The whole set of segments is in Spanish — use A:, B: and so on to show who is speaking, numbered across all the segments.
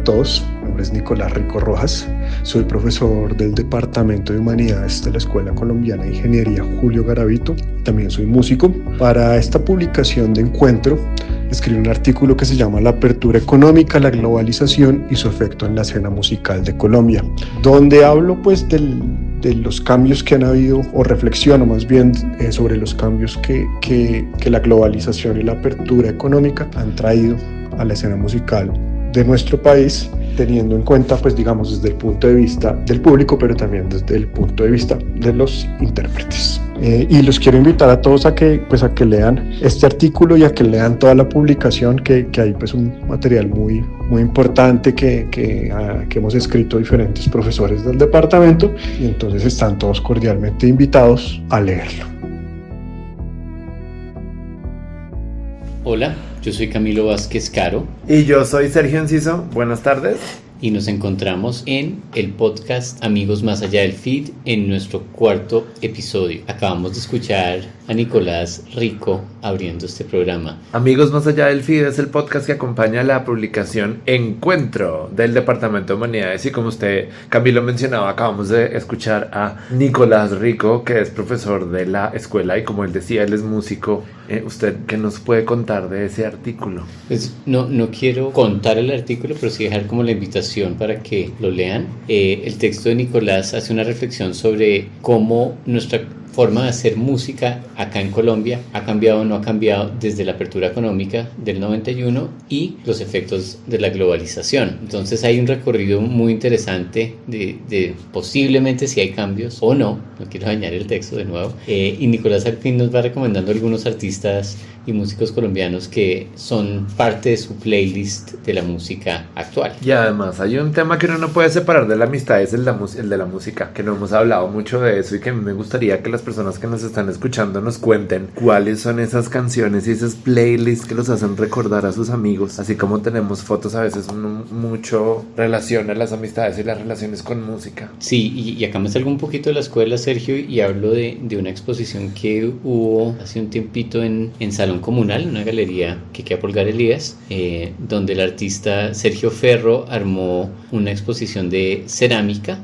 A: a todos. Mi nombre es Nicolás Rico Rojas. Soy profesor del Departamento de Humanidades de la Escuela Colombiana de Ingeniería Julio Garavito. También soy músico. Para esta publicación de Encuentro, escribí un artículo que se llama La apertura económica, la globalización y su efecto en la escena musical de Colombia, donde hablo pues de los cambios que han habido, o reflexiono más bien sobre los cambios que la globalización y la apertura económica han traído a la escena musical de nuestro país, teniendo en cuenta, pues digamos, desde el punto de vista del público, pero también desde el punto de vista de los intérpretes. Y los quiero invitar a todos a que lean este artículo y a que lean toda la publicación, que hay pues un material muy importante que hemos escrito diferentes profesores del departamento, y entonces están todos cordialmente invitados a leerlo.
B: Hola, yo soy Camilo Vázquez Caro.
C: Y yo soy Sergio Enciso. Buenas tardes.
B: Y nos encontramos en el podcast Amigos Más Allá del Feed en nuestro cuarto episodio. Acabamos de escuchar a Nicolás Rico abriendo este programa.
C: Amigos Más Allá del Feed es el podcast que acompaña la publicación Encuentro del Departamento de Humanidades. Y como usted, Camilo, mencionaba, acabamos de escuchar a Nicolás Rico, que es profesor de la escuela, y como él decía, él es músico. ¿Usted qué nos puede contar de ese artículo?
B: Pues no quiero contar el artículo, pero sí dejar como la invitación para que lo lean. El texto de Nicolás hace una reflexión sobre cómo nuestra forma de hacer música acá en Colombia ha cambiado o no ha cambiado desde la apertura económica del 91 y los efectos de la globalización. Entonces hay un recorrido muy interesante de posiblemente si hay cambios o no quiero dañar el texto de nuevo, y Nicolás al fin nos va recomendando algunos artistas y músicos colombianos que son parte de su playlist de la música actual.
C: Y además hay un tema que uno no puede separar de la amistad, es el de la música, que no hemos hablado mucho de eso, y que a mí me gustaría que las personas que nos están escuchando nos cuenten cuáles son esas canciones y esas playlists que los hacen recordar a sus amigos, así como tenemos fotos, a veces mucho relaciona las amistades y las relaciones con música.
B: Sí, y acá me salgo un poquito de la escuela, Sergio, y hablo de una exposición que hubo hace un tiempito en Salón Comunal, una galería que queda por Elías, donde el artista Sergio Ferro armó una exposición de cerámica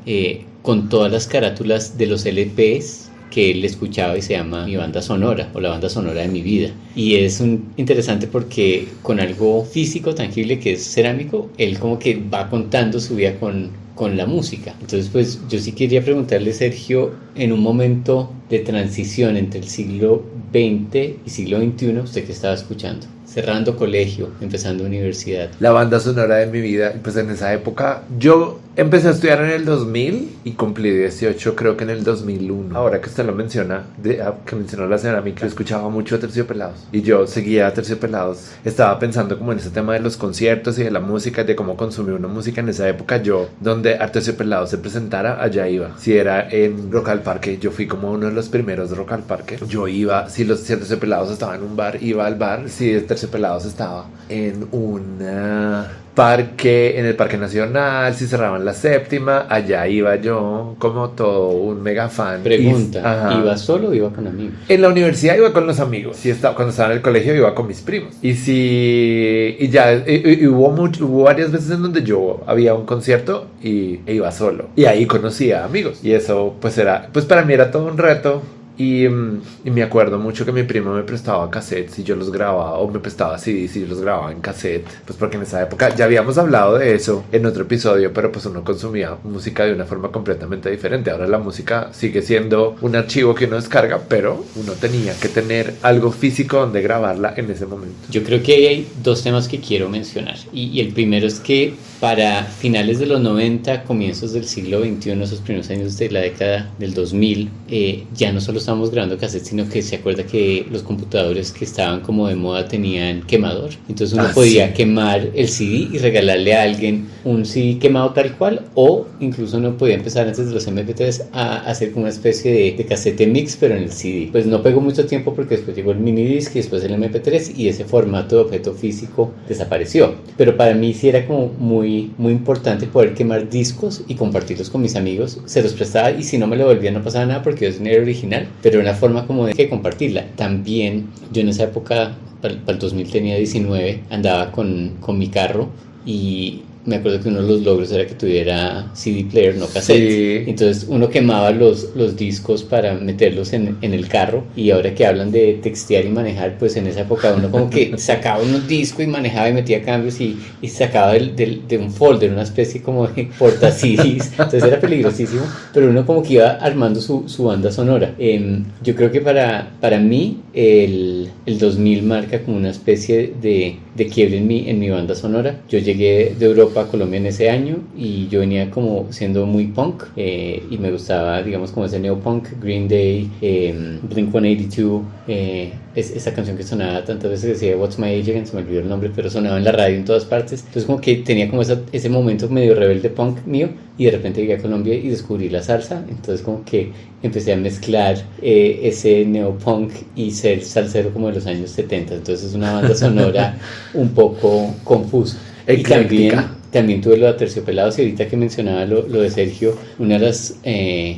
B: con todas las carátulas de los LPs que él escuchaba, y se llama Mi Banda Sonora, o La Banda Sonora de Mi Vida. Y es interesante porque con algo físico, tangible, que es cerámico, él como que va contando su vida con la música. Entonces pues yo sí quería preguntarle, Sergio, en un momento de transición entre el siglo XX y siglo XXI, ¿usted qué estaba escuchando? Cerrando colegio, empezando universidad.
C: La banda sonora de mi vida, pues en esa época yo empecé a estudiar en el 2000 y cumplí 18 creo que en el 2001. Ahora que usted lo menciona, que mencionó la cerámica, yo escuchaba mucho Terciopelados y yo seguía a Terciopelados. Estaba pensando como en ese tema de los conciertos y de la música, de cómo consumir una música en esa época. Yo, donde Terciopelados se presentara, allá iba. Si era en Rock al Parque, yo fui como uno de los primeros de Rock al Parque. Yo iba, si Terciopelados estaba en un bar, iba al bar. Si Terciopelados estaba en un parque, en el Parque Nacional, si cerraban la séptima, allá iba yo como todo un mega fan.
B: Pregunta, ¿iba solo o iba con amigos?
C: En la universidad iba con los amigos. Cuando estaba en el colegio iba con mis primos. Hubo varias veces en donde yo había un concierto e iba solo. Y ahí conocía amigos. Y eso pues para mí era todo un reto. Y me acuerdo mucho que mi primo me prestaba cassettes y yo los grababa, o me prestaba CDs y yo los grababa en cassette, pues porque en esa época ya habíamos hablado de eso en otro episodio, pero pues uno consumía música de una forma completamente diferente. Ahora la música sigue siendo un archivo que uno descarga, pero uno tenía que tener algo físico donde grabarla en ese momento.
B: Yo creo que hay dos temas que quiero mencionar, y el primero es que para finales de los 90, comienzos del siglo XXI, esos primeros años de la década del 2000, ya no solo estábamos grabando cassettes, sino que se acuerda que los computadores que estaban como de moda tenían quemador. Entonces uno podía quemar el CD y regalarle a alguien un CD quemado tal cual, o incluso uno podía empezar antes de los MP3 a hacer como una especie de cassette mix, pero en el CD. Pues no pegó mucho tiempo porque después llegó el minidisc y después el MP3, y ese formato de objeto físico desapareció. Pero para mí sí era como muy importante poder quemar discos y compartirlos con mis amigos. Se los prestaba y si no me lo devolvían no pasaba nada porque yo tenía el original, pero una forma como de que compartirla. También yo en esa época, para el 2000 tenía 19, andaba con mi carro y me acuerdo que uno de los logros era que tuviera CD player, no cassette.
C: Sí.
B: Entonces uno quemaba los discos para meterlos en el carro, y ahora que hablan de textear y manejar, pues en esa época uno como que sacaba unos discos y manejaba y metía cambios y sacaba de un folder, una especie como de porta CDs. Entonces era peligrosísimo, pero uno como que iba armando su banda sonora. Yo creo que para mí el 2000 marca como una especie de quiebre en mi banda sonora. Yo llegué de Europa a Colombia en ese año y yo venía como siendo muy punk, y me gustaba, digamos, como ese neopunk, Green Day, Blink-182, esa canción que sonaba tantas veces, decía What's My Age Again, se me olvidó el nombre, pero sonaba en la radio en todas partes. Entonces como que tenía como ese momento medio rebelde punk mío, y de repente llegué a Colombia y descubrí la salsa. Entonces como que empecé a mezclar ese neopunk y ser salsero como de los años 70. Entonces es una banda sonora un poco confusa. Y también tuve lo de Aterciopelados, y ahorita que mencionaba lo de Sergio, una de las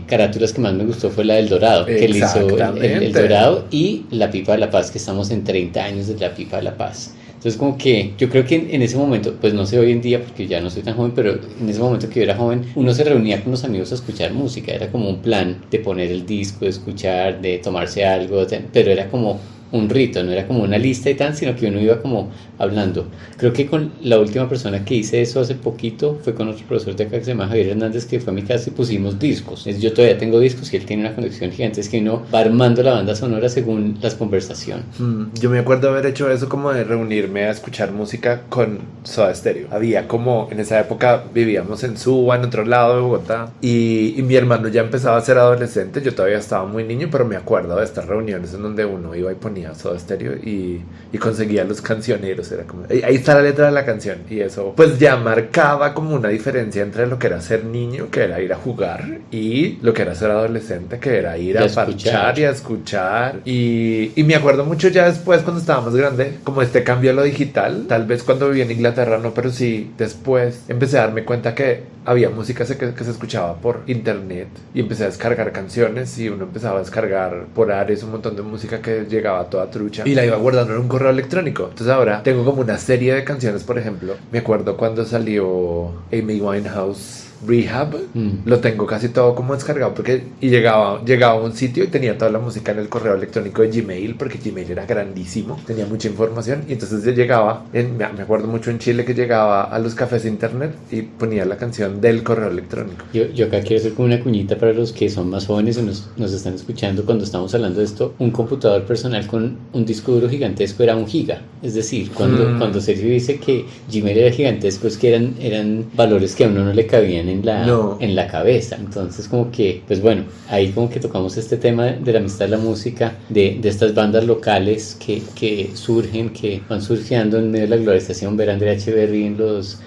B: carátulas que más me gustó fue la del Dorado, que él hizo el Dorado y la Pipa de la Paz, que estamos en 30 años de la Pipa de la Paz. Entonces como que yo creo que en ese momento, pues no sé hoy en día porque ya no soy tan joven, pero en ese momento que yo era joven, uno se reunía con los amigos a escuchar música, era como un plan de poner el disco, de escuchar, de tomarse algo, pero era como un rito, no era como una lista y tan, sino que uno iba como hablando. Creo que con la última persona que hice eso hace poquito fue con otro profesor de acá que se llama Javier Hernández, que fue a mi casa y pusimos discos. Yo todavía tengo discos y él tiene una conexión gigante, es que uno va armando la banda sonora según las conversaciones.
C: Yo me acuerdo haber hecho eso, como de reunirme a escuchar música con Soda Stereo. Había como, en esa época vivíamos en Suba, en otro lado de Bogotá, y mi hermano ya empezaba a ser adolescente, yo todavía estaba muy niño, pero me acuerdo de estas reuniones en donde uno iba y ponía Soda Stereo y conseguía los cancioneros. Era como, ahí está la letra de la canción, y eso pues ya marcaba como una diferencia entre lo que era ser niño, que era ir a jugar, y lo que era ser adolescente, que era ir a parchar y a escuchar. Y me acuerdo mucho ya después, cuando estaba más grande, como este cambio a lo digital, tal vez cuando viví en Inglaterra no, pero sí después empecé a darme cuenta que había música que se escuchaba por internet, y empecé a descargar canciones, y uno empezaba a descargar por Ares un montón de música que llegaba toda trucha y la iba guardando en un correo electrónico. Entonces ahora tengo como una serie de canciones. Por ejemplo, me acuerdo cuando salió Amy Winehouse Rehab, lo tengo casi todo como descargado, porque llegaba a un sitio y tenía toda la música en el correo electrónico de Gmail, porque Gmail era grandísimo, tenía mucha información, y entonces yo llegaba, me acuerdo mucho en Chile que llegaba a los cafés de internet y ponía la canción del correo electrónico.
B: Yo acá quiero hacer como una cuñita para los que son más jóvenes y nos están escuchando. Cuando estamos hablando de esto, un computador personal con un disco duro gigantesco era 1 giga. Es decir, cuando Sergio dice que Gmail era gigantesco, es que eran valores que a uno no le cabían en la cabeza. Entonces como que, pues bueno, ahí como que tocamos este tema de la amistad de la música, de estas bandas locales que surgen, que van surgiendo en medio de la globalización. Ver a Andrea Echeverry en los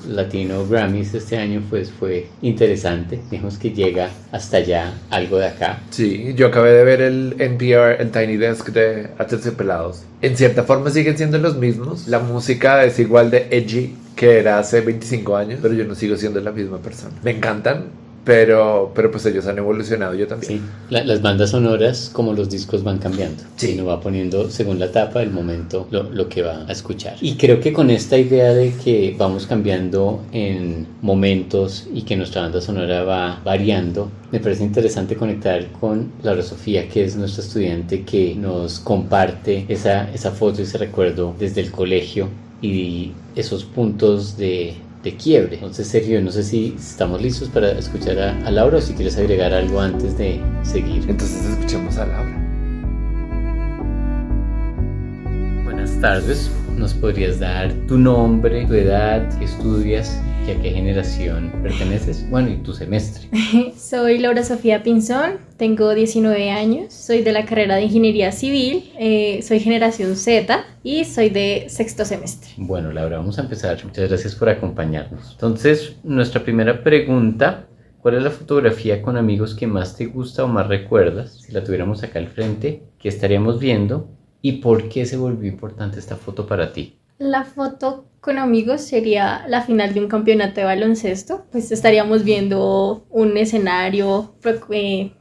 B: Latino Grammys este año, pues fue interesante. Digamos que llega hasta allá algo de acá.
C: Sí, yo acabé de ver el NPR, el Tiny Desk de Aterciopelados. En cierta forma siguen siendo los mismos. La música es igual de edgy que era hace 25 años, pero yo no sigo siendo la misma persona. Me encantan, pero pues ellos han evolucionado, yo también.
B: Sí, las bandas sonoras, como los discos, van cambiando.
C: Sí.
B: Uno va poniendo, según la etapa, el momento, lo que va a escuchar. Y creo que con esta idea de que vamos cambiando en momentos y que nuestra banda sonora va variando, me parece interesante conectar con Laura Sofía, que es nuestra estudiante que nos comparte esa foto y ese recuerdo desde el colegio y esos puntos de quiebre. Entonces, Sergio, no sé si estamos listos para escuchar a Laura, o si quieres agregar algo antes de seguir.
C: Entonces escuchemos a Laura.
B: Buenas tardes. ¿Nos podrías dar tu nombre, tu edad, qué estudias y a qué generación perteneces? Bueno, y tu semestre.
D: Soy Laura Sofía Pinzón, tengo 19 años, soy de la carrera de Ingeniería Civil, soy generación Z y soy de 6º semestre.
B: Bueno, Laura, vamos a empezar. Muchas gracias por acompañarnos. Entonces, nuestra primera pregunta: ¿cuál es la fotografía con amigos que más te gusta o más recuerdas? Si la tuviéramos acá al frente, ¿qué estaríamos viendo? ¿Y por qué se volvió importante esta foto para ti?
D: La foto con amigos sería la final de un campeonato de baloncesto. Pues estaríamos viendo un escenario,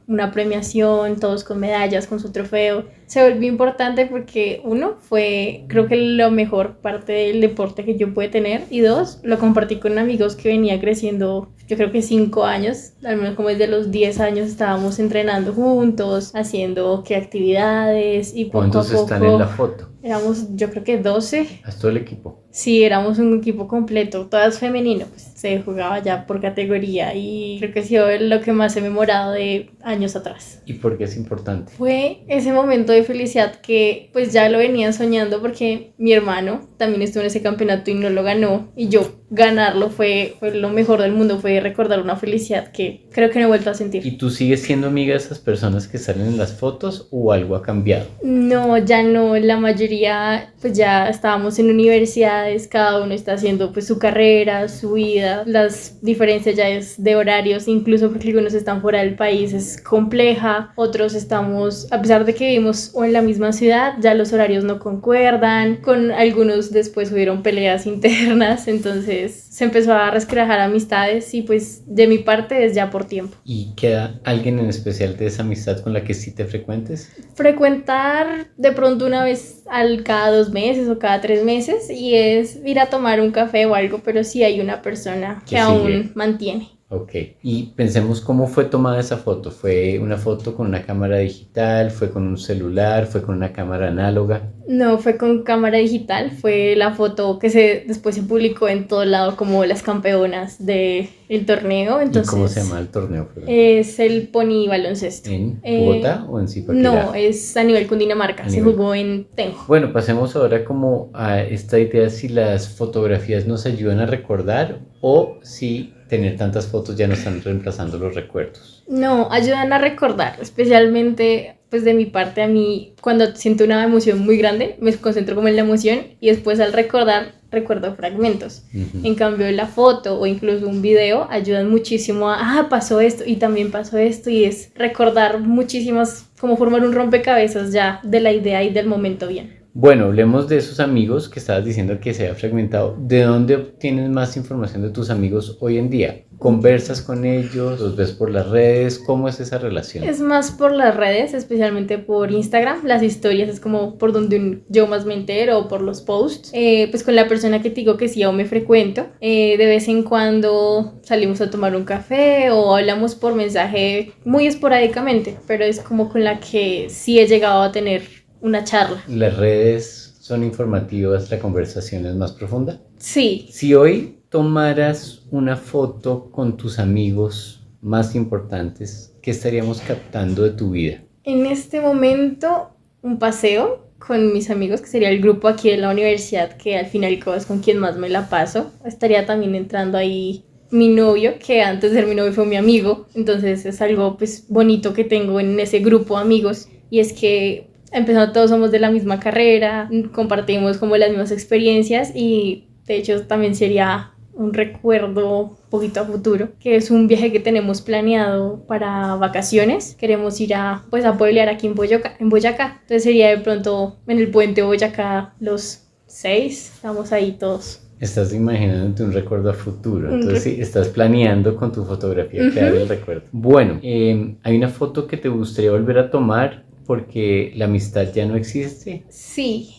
D: una premiación, todos con medallas, con su trofeo. se volvió importante porque uno, fue creo que lo mejor parte del deporte que yo pude tener, y dos, lo compartí con amigos que venía creciendo, yo creo que 5 años, al menos como desde los 10 años estábamos entrenando juntos, haciendo qué actividades, y poco a
B: ¿Cuántos
D: poco
B: están en la foto?
D: éramos, yo creo que 12.
B: ¿Haz todo el equipo?
D: Sí, éramos un equipo completo, todas femenino, pues se jugaba ya por categoría, y creo que ha sido lo que más he memorado de años atrás.
B: ¿Y por qué es importante?
D: Fue ese momento de felicidad que pues ya lo venía soñando, porque mi hermano también estuvo en ese campeonato y no lo ganó, y yo ganarlo fue lo mejor del mundo, fue recordar una felicidad que creo que no he vuelto a sentir.
B: ¿Y tú sigues siendo amiga de esas personas que salen en las fotos o algo ha cambiado?
D: No, ya no, la mayoría pues ya estábamos en universidades, cada uno está haciendo pues su carrera, su vida, las diferencias ya es de horarios, incluso porque algunos están fuera del país, es compleja, otros estamos, a pesar de que vivimos o en la misma ciudad, ya los horarios no concuerdan, con algunos después hubieron peleas internas, entonces se empezó a resquebrajar amistades, y pues de mi parte es ya por tiempo.
B: ¿Y queda alguien en especial de esa amistad con la que sí te frecuentes?
D: Frecuentar de pronto una vez cada 2 meses o cada 3 meses, y es ir a tomar un café o algo, pero sí hay una persona que aún mantiene.
B: Ok, y pensemos cómo fue tomada esa foto. ¿Fue una foto con una cámara digital? ¿Fue con un celular? ¿Fue con una cámara análoga?
D: No, fue con cámara digital, fue la foto que después se publicó en todo lado como las campeonas del torneo. Entonces,
B: ¿y cómo se llama el torneo? Perdón?
D: Es el Pony Baloncesto.
B: ¿En Bogotá o en Zipaquirá?
D: No, es a nivel Cundinamarca, se jugó en Tenjo.
B: Bueno, pasemos ahora como a esta idea, si las fotografías nos ayudan a recordar o si tener tantas fotos ya no están reemplazando los recuerdos.
D: No, ayudan a recordar, especialmente pues de mi parte, a mí cuando siento una emoción muy grande me concentro como en la emoción, y después al recordar recuerdo fragmentos. En cambio la foto o incluso un video ayudan muchísimo a pasó esto y también pasó esto, y es recordar muchísimas, como formar un rompecabezas ya de la idea y del momento bien.
B: Bueno, hablemos de esos amigos que estabas diciendo que se ha fragmentado. ¿De dónde obtienes más información de tus amigos hoy en día? ¿Conversas con ellos? ¿Los ves por las redes? ¿Cómo es esa relación?
D: Es más por las redes, especialmente por Instagram. Las historias es como por donde yo más me entero, o por los posts. Pues con la persona que te digo que sí aún me frecuento, de vez en cuando salimos a tomar un café o hablamos por mensaje muy esporádicamente, pero es como con la que sí he llegado a tener una charla.
B: ¿Las redes son informativas, la conversación es más profunda?
D: Sí.
B: Si hoy tomaras una foto con tus amigos más importantes, ¿qué estaríamos captando de tu vida?
D: En este momento, un paseo con mis amigos, que sería el grupo aquí de la universidad, que al final es con quien más me la paso. Estaría también entrando ahí mi novio, que antes de ser mi novio fue mi amigo, entonces es algo pues bonito que tengo en ese grupo de amigos, y es que empezando todos somos de la misma carrera, compartimos como las mismas experiencias, y de hecho también sería un recuerdo un poquito a futuro, que es un viaje que tenemos planeado para vacaciones. Queremos ir a pueblear aquí en Boyacá. Entonces sería de pronto en el puente Boyacá los 6, estamos ahí todos.
B: Estás imaginándote un recuerdo a futuro, entonces sí, estás planeando con tu fotografía crear el recuerdo. Bueno, ¿hay una foto que te gustaría volver a tomar porque la amistad ya no existe?
D: Sí,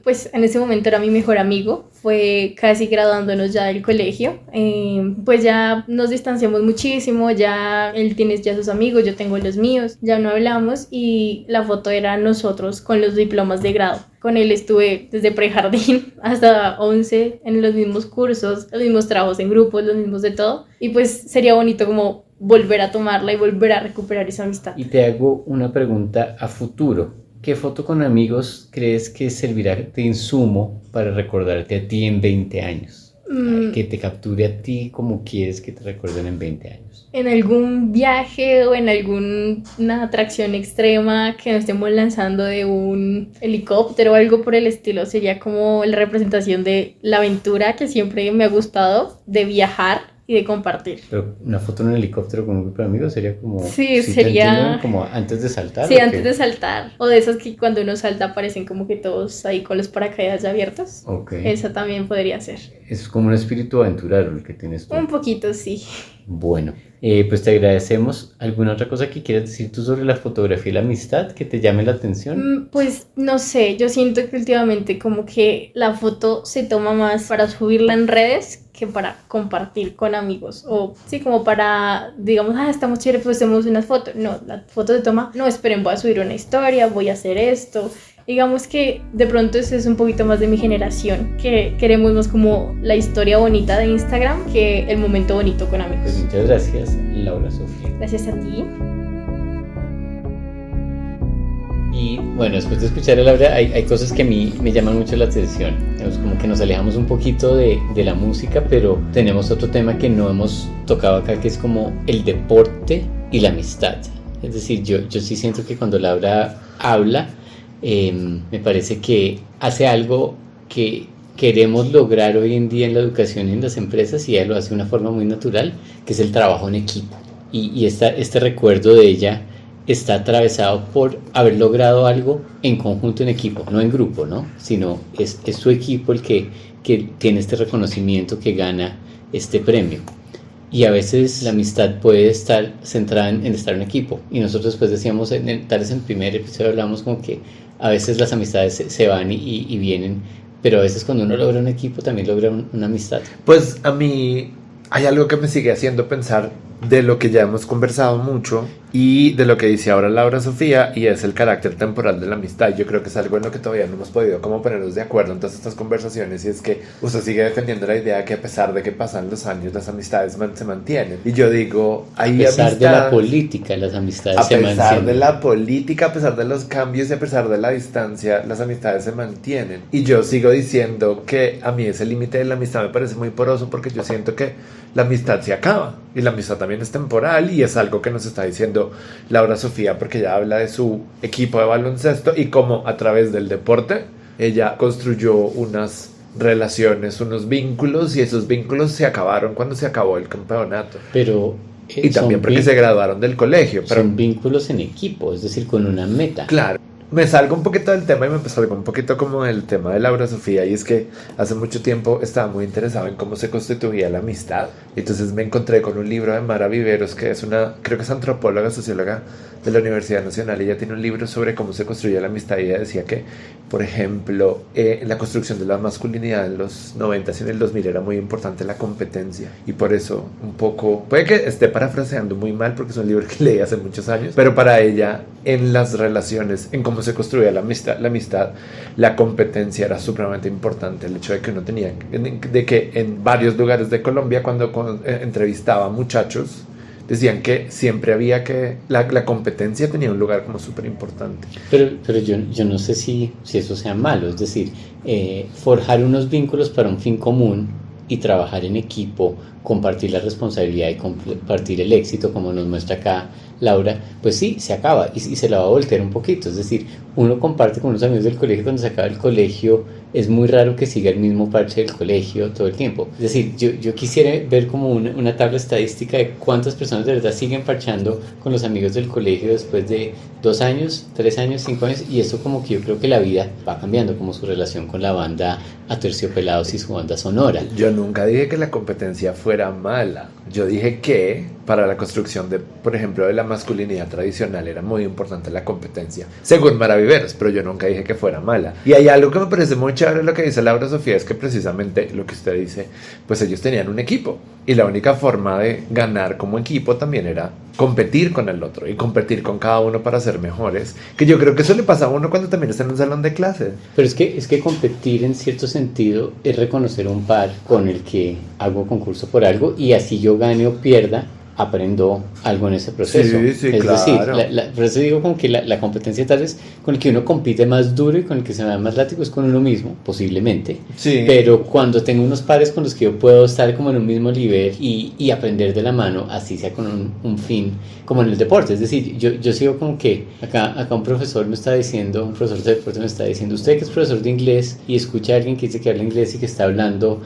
D: pues en ese momento era mi mejor amigo, fue casi graduándonos ya del colegio, pues ya nos distanciamos muchísimo, ya él tiene ya sus amigos, yo tengo los míos, ya no hablamos, y la foto era nosotros con los diplomas de grado. Con él estuve desde prejardín hasta 11 en los mismos cursos, los mismos trabajos en grupos, los mismos de todo, y pues sería bonito como volver a tomarla y volver a recuperar esa amistad.
B: Y te hago una pregunta a futuro. ¿Qué foto con amigos crees que servirá de insumo para recordarte a ti en 20 años? Que te capture a ti como quieres que te recuerden en 20 años.
D: En algún viaje o en alguna atracción extrema que nos estemos lanzando de un helicóptero o algo por el estilo, sería como la representación de la aventura que siempre me ha gustado, de viajar y de compartir.
B: Pero una foto en un helicóptero con un grupo de amigos sería como...
D: Sí, sería...
B: como antes de saltar.
D: Sí, antes de saltar. O de esas que cuando uno salta aparecen como que todos ahí con los paracaídas ya abiertos.
B: Ok.
D: Esa también podría ser.
B: Es como un espíritu aventurero el que tienes tú.
D: Un poquito, sí.
B: Bueno, Pues te agradecemos. ¿Alguna otra cosa que quieras decir tú sobre la fotografía y la amistad que te llame la atención?
D: Pues no sé, yo siento que últimamente como que la foto se toma más para subirla en redes que para compartir con amigos, o sí, como para, digamos, estamos chévere, pues hacemos una foto. No, la foto se toma, no, esperen, voy a subir una historia, voy a hacer esto. Digamos que de pronto ese es un poquito más de mi generación, que queremos más como la historia bonita de Instagram que el momento bonito con amigos.
B: Pues muchas gracias, Laura Sofía.
D: Gracias a ti.
B: Y bueno, después de escuchar a Laura, hay cosas que a mí me llaman mucho la atención. Es como que nos alejamos un poquito de la música, pero tenemos otro tema que no hemos tocado acá, que es como el deporte y la amistad. Es decir, yo sí siento que cuando Laura habla, me parece que hace algo que queremos lograr hoy en día en la educación y en las empresas, y ella lo hace de una forma muy natural, que es el trabajo en equipo. Y este recuerdo de ella está atravesado por haber logrado algo en conjunto, en equipo, no en grupo, ¿no? Sino es su equipo el que tiene este reconocimiento, que gana este premio. Y a veces la amistad puede estar centrada en estar en equipo. Y nosotros después decíamos, tal vez en el primer episodio hablamos como que a veces las amistades se van y vienen, pero a veces cuando uno logra un equipo también logra una amistad.
C: Pues a mí hay algo que me sigue haciendo pensar de lo que ya hemos conversado mucho y de lo que dice ahora Laura Sofía, y es el carácter temporal de la amistad. Yo creo que es algo en lo que todavía no hemos podido como ponernos de acuerdo en todas estas conversaciones, y es que usted sigue defendiendo la idea que a pesar de que pasan los años, las amistades se mantienen. Y yo digo, hay
B: a pesar de la política, las amistades se mantienen.
C: A pesar de la política, a pesar de los cambios y a pesar de la distancia, las amistades se mantienen. Y yo sigo diciendo que a mí ese límite de la amistad me parece muy poroso, porque yo siento que la amistad se acaba y la amistad también es temporal, y es algo que nos está diciendo Laura Sofía, porque ella habla de su equipo de baloncesto y cómo a través del deporte ella construyó unas relaciones, unos vínculos, y esos vínculos se acabaron cuando se acabó el campeonato.
B: Pero
C: y también porque se graduaron del colegio. Pero
B: son vínculos en equipo, es decir, con una meta.
C: Claro. Me salgo un poquito del tema y me salgo un poquito como del tema de Laura Sofía, y es que hace mucho tiempo estaba muy interesado en cómo se constituía la amistad. Entonces me encontré con un libro de Mara Viveros, que es creo que es antropóloga, socióloga de la Universidad Nacional. Ella tiene un libro sobre cómo se construye la amistad, y ella decía que, por ejemplo, la construcción de la masculinidad en los 90 y en el 2000 era muy importante la competencia, y por eso un poco, puede que esté parafraseando muy mal porque es un libro que leí hace muchos años, pero para ella, en las relaciones, en cómo se construía la amistad, la competencia era supremamente importante. El hecho de que uno tenía, de que en varios lugares de Colombia, cuando entrevistaba muchachos, decían que siempre había que, la competencia tenía un lugar como súper importante.
B: Pero yo no sé si eso sea malo, es decir, forjar unos vínculos para un fin común y trabajar en equipo, compartir la responsabilidad y compartir el éxito, como nos muestra acá Laura, pues sí, se acaba y se la va a voltear un poquito. Es decir, uno comparte con unos amigos del colegio, cuando se acaba el colegio es muy raro que siga el mismo parche del colegio todo el tiempo. Es decir, yo quisiera ver como una tabla estadística de cuántas personas de verdad siguen parchando con los amigos del colegio después de 2 años, 3 años, 5 años, y eso como que yo creo que la vida va cambiando, como su relación con la banda Aterciopelados y su banda sonora.
C: Yo nunca dije que la competencia fuera mala. Yo dije que para la construcción de, por ejemplo, de la masculinidad tradicional era muy importante la competencia, según Mara Viveros, pero yo nunca dije que fuera mala. Y hay algo que me parece muy chévere lo que dice Laura Sofía, es que precisamente lo que usted dice, pues ellos tenían un equipo, y la única forma de ganar como equipo también era competir con el otro y competir con cada uno para ser mejores, que yo creo que eso le pasa a uno cuando también está en un salón de clases.
B: Pero es que competir en cierto sentido es reconocer un par con el que hago concurso por algo, y así yo gane o pierda, aprendo algo en ese proceso.
C: Sí,
B: es
C: claro.
B: decir, por eso digo como que la competencia tal vez con el que uno compite más duro y con el que se da más látigo es con uno mismo, posiblemente.
C: Sí.
B: Pero cuando tengo unos pares con los que yo puedo estar como en un mismo nivel y aprender de la mano, así sea con un fin, como en el deporte. Es decir, yo sigo como que acá un profesor me está diciendo, un profesor de deporte me está diciendo, usted que es profesor de inglés y escucha a alguien que dice que habla inglés y que está hablando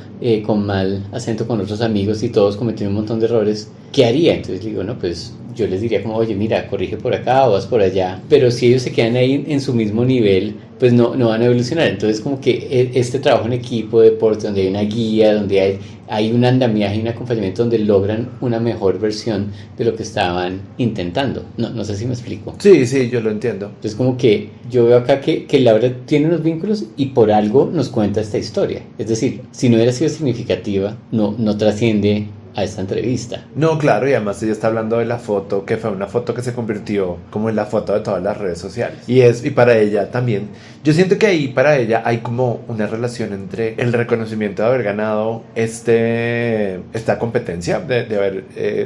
B: con mal acento con otros amigos y todos cometiendo un montón de errores, ¿qué haría? haría? Entonces le digo, no, pues yo les diría como, oye, mira, corrige por acá o vas por allá, pero si ellos se quedan ahí en su mismo nivel, pues no van a evolucionar. Entonces como que este trabajo en equipo, deporte, donde hay una guía, donde hay un andamiaje y un acompañamiento donde logran una mejor versión de lo que estaban intentando. No sé si me explico.
C: Sí, yo lo entiendo.
B: Entonces como que yo veo acá que Laura tiene unos vínculos y por algo nos cuenta esta historia. Es decir, si no hubiera sido significativa, no trasciende a esta entrevista.
C: No, claro, y además ella está hablando de la foto, que fue una foto que se convirtió como en la foto de todas las redes sociales. Y para ella también, yo siento que ahí para ella hay como una relación entre el reconocimiento de haber ganado esta competencia, de haber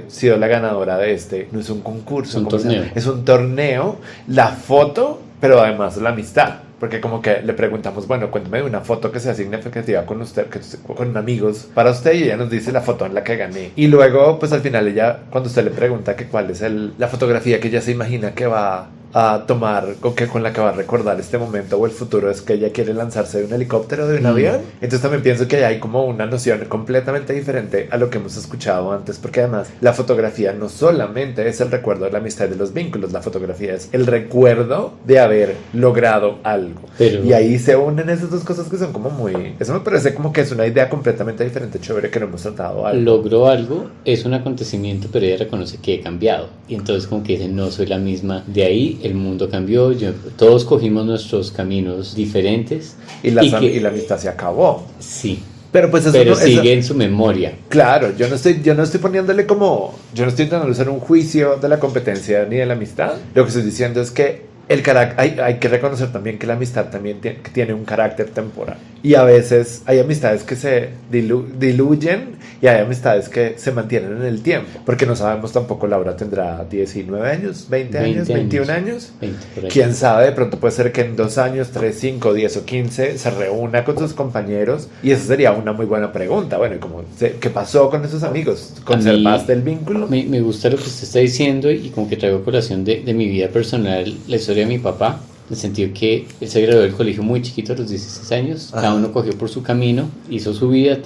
C: sido la ganadora de no es un concurso,
B: un torneo.
C: Es un torneo, la foto, pero además la amistad. Porque como que le preguntamos, bueno, cuéntame una foto que sea significativa con usted, con amigos para usted, y ella nos dice la foto en la que gané. Y luego, pues al final ella, cuando usted le pregunta que cuál es la fotografía que ella se imagina que va a tomar, con la que va a recordar este momento o el futuro, es que ella quiere lanzarse de un helicóptero o de un avión. Entonces también pienso que hay como una noción completamente diferente a lo que hemos escuchado antes, porque además la fotografía no solamente es el recuerdo de la amistad y de los vínculos, la fotografía es el recuerdo de haber logrado algo. Y ahí se unen esas dos cosas que son como muy... Eso me parece como que es una idea completamente diferente, chévere, que no hemos tratado algo.
B: Logró algo, es un acontecimiento, pero ella reconoce que he cambiado. Y entonces como que dice, no soy la misma de ahí, el mundo cambió, todos cogimos nuestros caminos diferentes.
C: Y la amistad se acabó.
B: Sí.
C: Pero pues
B: eso sigue en su memoria.
C: Claro, yo no estoy poniéndole como... Yo no estoy intentando hacer un juicio de la competencia ni de la amistad. Lo que estoy diciendo es que hay que reconocer también que la amistad también tiene un carácter temporal. Y a veces hay amistades que se diluyen y hay amistades que se mantienen en el tiempo. Porque no sabemos tampoco, Laura tendrá 19 años, 20 años, 21 años.
B: 20, por ahí.
C: Quién sabe, de pronto puede ser que en 2 años, 3, 5, 10 o 15 se reúna con sus compañeros. Y esa sería una muy buena pregunta. Bueno, ¿qué pasó con esos amigos? ¿Conservaste el vínculo?
B: Me gusta lo que usted está diciendo y como que traigo colación de mi vida personal, la historia de mi papá, en el sentido que él se graduó del colegio muy chiquito a los 16 años. Ajá. Cada uno cogió por su camino, hizo su vida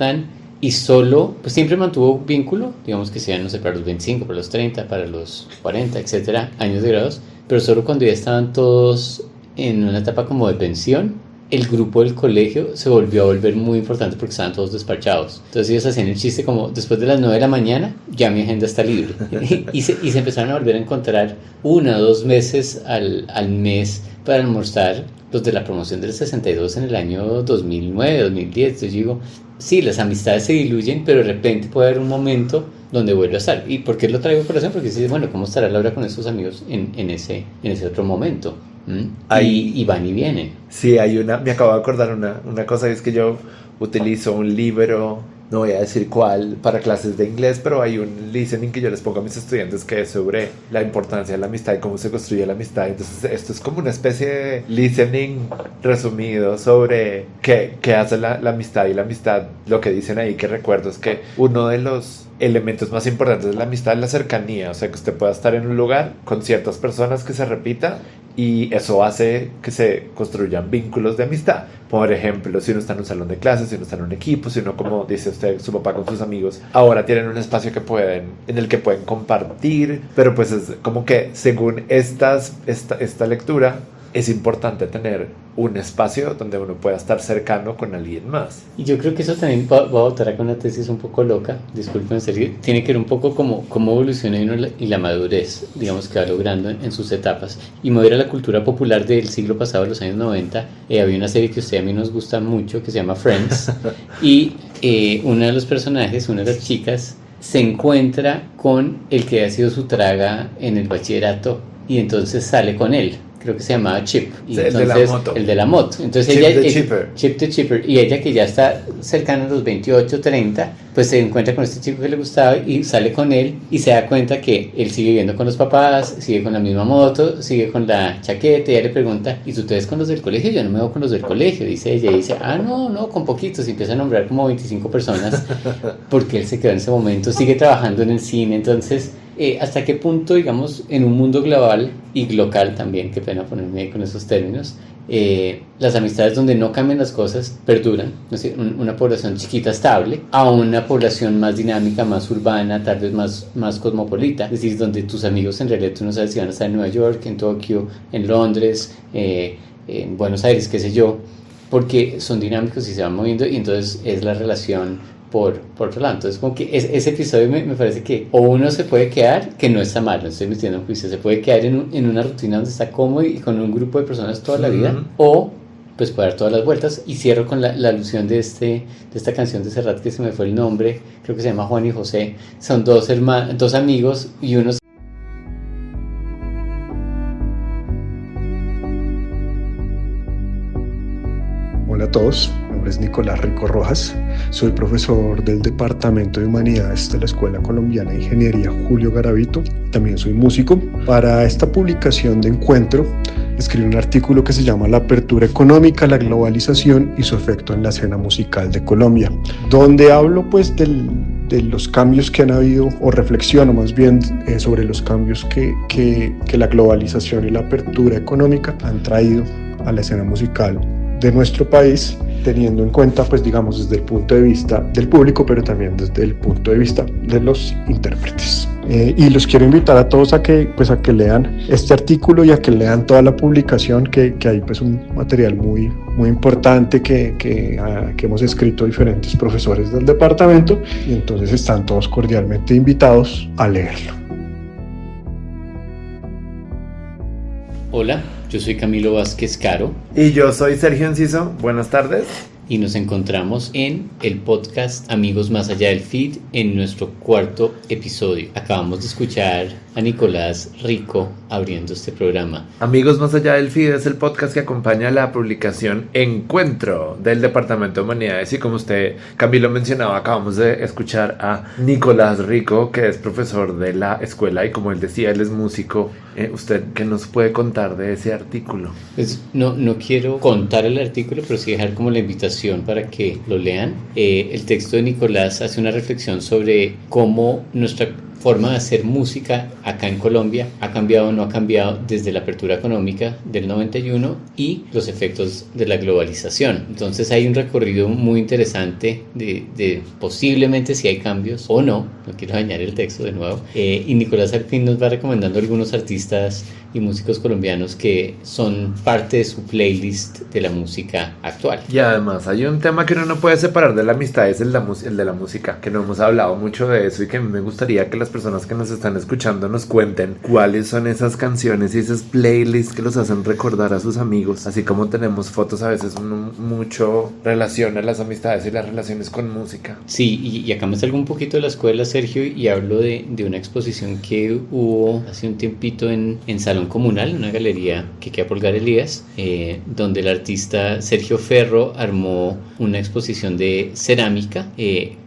B: y solo, pues siempre mantuvo vínculo, digamos que sean, no sé, para los 25, para los 30, para los 40, etcétera, años de grados, pero solo cuando ya estaban todos en una etapa como de pensión, el grupo del colegio se volvió a volver muy importante porque estaban todos despachados. Entonces ellos hacían el chiste como, después de las 9 de la mañana, ya mi agenda está libre. y se empezaron a volver a encontrar 1 o 2 veces al mes para almorzar los de la promoción del 62 en el año 2009, 2010. Entonces yo digo, sí, las amistades se diluyen, pero de repente puede haber un momento donde vuelve a estar. ¿Y por qué lo traigo a corazón? Porque dices, bueno, ¿cómo estará Laura con esos amigos en ese otro momento? Y van y vienen.
C: Sí, me acabo de acordar una cosa, es que yo utilizo un libro, no voy a decir cuál, para clases de inglés, pero hay un listening que yo les pongo a mis estudiantes que es sobre la importancia de la amistad y cómo se construye la amistad. Entonces esto es como una especie de listening resumido sobre qué hace la amistad, y la amistad, lo que dicen ahí que recuerdo es que uno de los elementos más importantes de la amistad es la cercanía, o sea, que usted pueda estar en un lugar con ciertas personas que se repita, y eso hace que se construyan vínculos de amistad. Por ejemplo, si uno está en un salón de clases, si uno está en un equipo, si uno, como dice usted, su papá con sus amigos, ahora tienen un espacio en el que pueden compartir, pero pues es como que según esta lectura, es importante tener un espacio donde uno pueda estar cercano con alguien más.
B: Y yo creo que eso también va a votar acá una tesis un poco loca, disculpen, tiene que ver un poco cómo evoluciona uno y la madurez, digamos, que va logrando en sus etapas. Y me voy a ir a la cultura popular del siglo pasado, los años 90, había una serie que a usted y a mí nos gusta mucho, que se llama Friends, y uno de los personajes, una de las chicas, se encuentra con el que ha sido su traga en el bachillerato, y entonces sale con él. Creo que se llamaba Chip. Y
C: el
B: entonces,
C: de la moto.
B: El de la moto. Entonces Chip the Chipper. Y ella, que ya está cercana a los 28, 30, pues se encuentra con este chico que le gustaba y sale con él y se da cuenta que él sigue viviendo con los papás, sigue con la misma moto, sigue con la chaqueta, y ella le pregunta, ¿y tú te ves con los del colegio? Yo no me veo con los del colegio, dice ella. Y dice, no, con poquitos. Y empieza a nombrar como 25 personas porque él se quedó en ese momento, sigue trabajando en el cine. Entonces, ¿hasta qué punto, digamos, en un mundo global y local también, qué pena ponerme con esos términos, las amistades donde no cambian las cosas perduran, ¿no? Una población chiquita estable a una población más dinámica, más urbana, tal vez más cosmopolita, es decir, donde tus amigos en realidad tú no sabes si van a estar en Nueva York, en Tokio, en Londres, en Buenos Aires, qué sé yo, porque son dinámicos y se van moviendo, y entonces es la relación por otro lado. Entonces como que ese episodio me parece que o uno se puede quedar, que no está mal, no estoy metiendo en juicio, se puede quedar en una rutina donde está cómodo y con un grupo de personas toda la vida, o pues puede dar todas las vueltas. Y cierro con la alusión de esta canción de Serrat, que se me fue el nombre, creo que se llama Juan y José. Son dos amigos y uno.
A: Hola a todos, mi nombre es Nicolás Rico Rojas, soy profesor del Departamento de Humanidades de la Escuela Colombiana de Ingeniería Julio Garavito, también soy músico. Para esta publicación de Encuentro escribí un artículo que se llama La apertura económica, la globalización y su efecto en la escena musical de Colombia, donde hablo pues de los cambios que han habido, o reflexiono más bien sobre los cambios que la globalización y la apertura económica han traído a la escena musical de nuestro país, teniendo en cuenta, pues digamos, desde el punto de vista del público, pero también desde el punto de vista de los intérpretes. Y los quiero invitar a todos a que lean este artículo y a que lean toda la publicación, que hay pues un material muy importante que hemos escrito diferentes profesores del departamento, y entonces están todos cordialmente invitados a leerlo.
B: Hola, yo soy Camilo Vázquez Caro.
C: Y yo soy Sergio Enciso. Buenas tardes.
B: Y nos encontramos en el podcast Amigos Más Allá del Feed, en nuestro cuarto episodio. Acabamos de escuchar a Nicolás Rico abriendo este programa.
C: Amigos Más Allá del Feed es el podcast que acompaña la publicación Encuentro del Departamento de Humanidades, y como usted, Camilo, mencionaba, acabamos de escuchar a Nicolás Rico, que es profesor de la escuela, y como él decía, él es músico. ¿Usted qué nos puede contar de ese artículo?
B: Pues no quiero contar el artículo, pero sí dejar como la invitación para que lo lean. El texto de Nicolás hace una reflexión sobre cómo nuestra forma de hacer música acá en Colombia ha cambiado o no ha cambiado desde la apertura económica del 91 y los efectos de la globalización. Entonces hay un recorrido muy interesante de posiblemente si hay cambios o no quiero dañar el texto de nuevo, y Nicolás al fin nos va recomendando algunos artistas y músicos colombianos que son parte de su playlist de la música actual.
C: Y además hay un tema que uno no puede separar de la amistad, es el de la música, que no hemos hablado mucho de eso, y que a mí me gustaría que las personas que nos están escuchando nos cuenten cuáles son esas canciones y esas playlists que los hacen recordar a sus amigos, así como tenemos fotos, a veces mucho relaciona las amistades y las relaciones con música.
B: Sí, y acá me salgo un poquito de la escuela, Sergio, y hablo de una exposición que hubo hace un tiempito en Salón Comunal, una galería que queda por Galerías, donde el artista Sergio Ferro armó una exposición de cerámica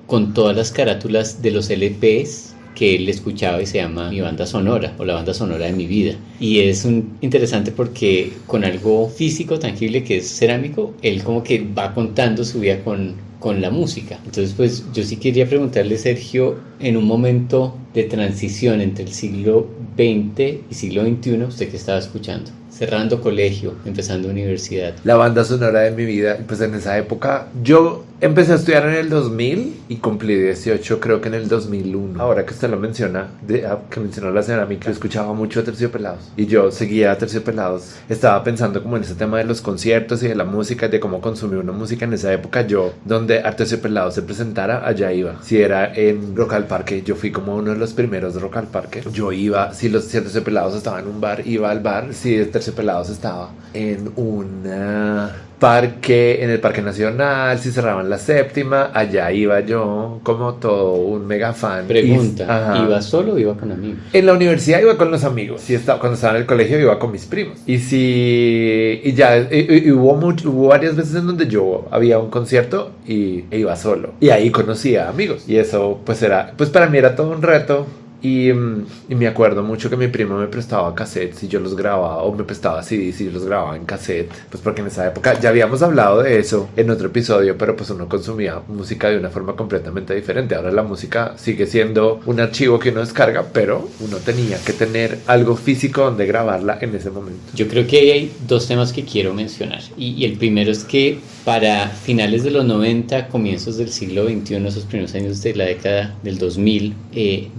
B: con todas las carátulas de los LPs que él escuchaba, y se llama Mi Banda Sonora, o la banda sonora de mi vida. Y es interesante porque con algo físico, tangible, que es cerámico, él como que va contando su vida con la música. Entonces pues yo sí quería preguntarle, Sergio, en un momento de transición entre el siglo XX y siglo XXI, ¿usted qué estaba escuchando? Cerrando colegio, empezando universidad.
C: La banda sonora de mi vida, pues en esa época yo empecé a estudiar en el 2000 y cumplí 18 creo que en el 2001. Ahora que usted lo menciona, que mencionó la cerámica, yo escuchaba mucho a Terciopelados y yo seguía a Terciopelados. Estaba pensando como en ese tema de los conciertos y de la música, de cómo consumir una música en esa época. Yo, donde Terciopelados se presentara, allá iba. Si era en Rock al Parque, yo fui como uno de los primeros de Rock al Parque. Yo iba, si Terciopelados estaba en un bar, iba al bar. Si Terciopelados estaba en un parque, en el Parque Nacional, si cerraban la séptima, allá iba yo como todo un mega fan.
B: Pregunta, ¿iba solo o iba con amigos?
C: En la universidad iba con los amigos. Cuando estaba en el colegio iba con mis primos. Y hubo varias veces en donde yo había un concierto e iba solo. Y ahí conocía amigos. Y eso pues para mí era todo un reto, Y me acuerdo mucho que mi primo me prestaba cassettes y yo los grababa, o me prestaba CDs y yo los grababa en cassette, pues porque en esa época ya habíamos hablado de eso en otro episodio, pero pues uno consumía música de una forma completamente diferente. Ahora la música sigue siendo un archivo que uno descarga, pero uno tenía que tener algo físico donde grabarla en ese momento.
B: Yo creo que ahí hay dos temas que quiero mencionar, y el primero es que para finales de los 90, comienzos del siglo XXI, esos primeros años de la década del 2000,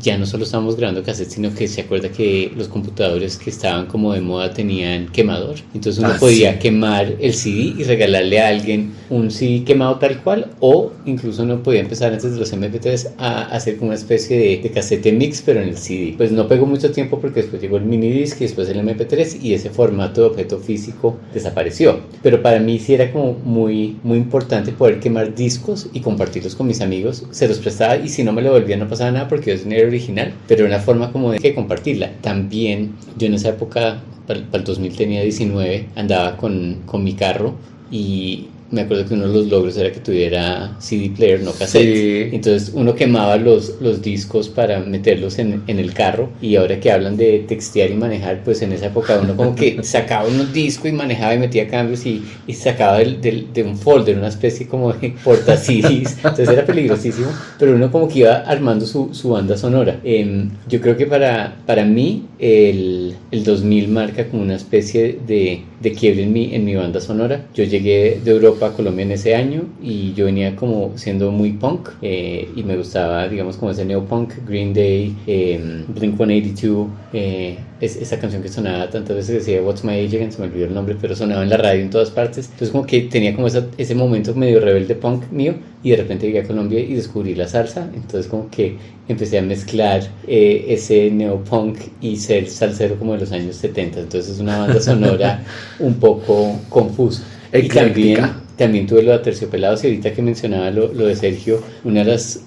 B: ya no solo estábamos grabando cassettes, sino que se acuerda que los computadores que estaban como de moda tenían quemador. Entonces uno podía quemar el CD y regalarle a alguien un CD quemado tal cual, o incluso uno podía empezar antes de los MP3 a hacer como una especie de cassette mix, pero en el CD. Pues no pegó mucho tiempo porque después llegó el minidisc y después el MP3 y ese formato de objeto físico desapareció. Pero para mí sí era como muy importante poder quemar discos y compartirlos con mis amigos. Se los prestaba y si no me lo volvía no pasaba nada porque yo tenía el original, pero era una forma como de compartirla. También yo en esa época, para el 2000 tenía 19, andaba con mi carro y me acuerdo que uno de los logros era que tuviera CD player, no cassette. Sí. Entonces uno quemaba los discos para meterlos en el carro, y ahora que hablan de textear y manejar, pues en esa época uno como que sacaba unos discos y manejaba y metía cambios y sacaba de un folder una especie como de porta CDs. Entonces era peligrosísimo, pero uno como que iba armando su banda sonora. Yo creo que para mí el 2000 marca como una especie de quiebre en mi banda sonora. Yo llegué de Europa a Colombia en ese año y yo venía como siendo muy punk, y me gustaba, digamos, como ese neopunk, Green Day, Blink-182, esa canción que sonaba tantas veces, que decía What's My Age Again, se me olvidó el nombre, pero sonaba en la radio en todas partes. Entonces como que tenía como ese momento medio rebelde punk mío, y de repente llegué a Colombia y descubrí la salsa. Entonces como que empecé a mezclar ese neopunk y ser salsero como de los años 70. Entonces es una banda sonora un poco confusa. Y también tuve lo de Aterciopelados, y ahorita que mencionaba lo de Sergio, una de las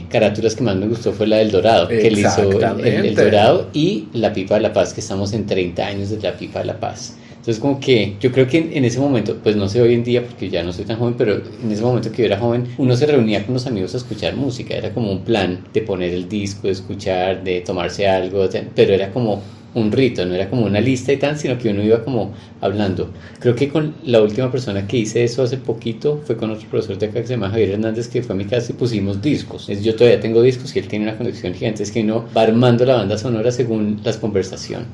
B: carátulas que más me gustó fue la del Dorado, que él hizo el Dorado y La Pipa de la Paz, que estamos en 30 años de La Pipa de la Paz. Entonces como que yo creo que en ese momento, pues no sé hoy en día porque ya no soy tan joven, pero en ese momento que yo era joven, uno se reunía con los amigos a escuchar música. Era como un plan de poner el disco, de escuchar, de tomarse algo, pero era como un rito, no era como una lista y tal, sino que uno iba como hablando. Creo que con la última persona que hice eso hace poquito fue con otro profesor de acá que se llama Javier Hernández, que fue a mi casa y pusimos discos. Yo todavía tengo discos y él tiene una conexión gigante, es que uno va armando la banda sonora según las conversaciones.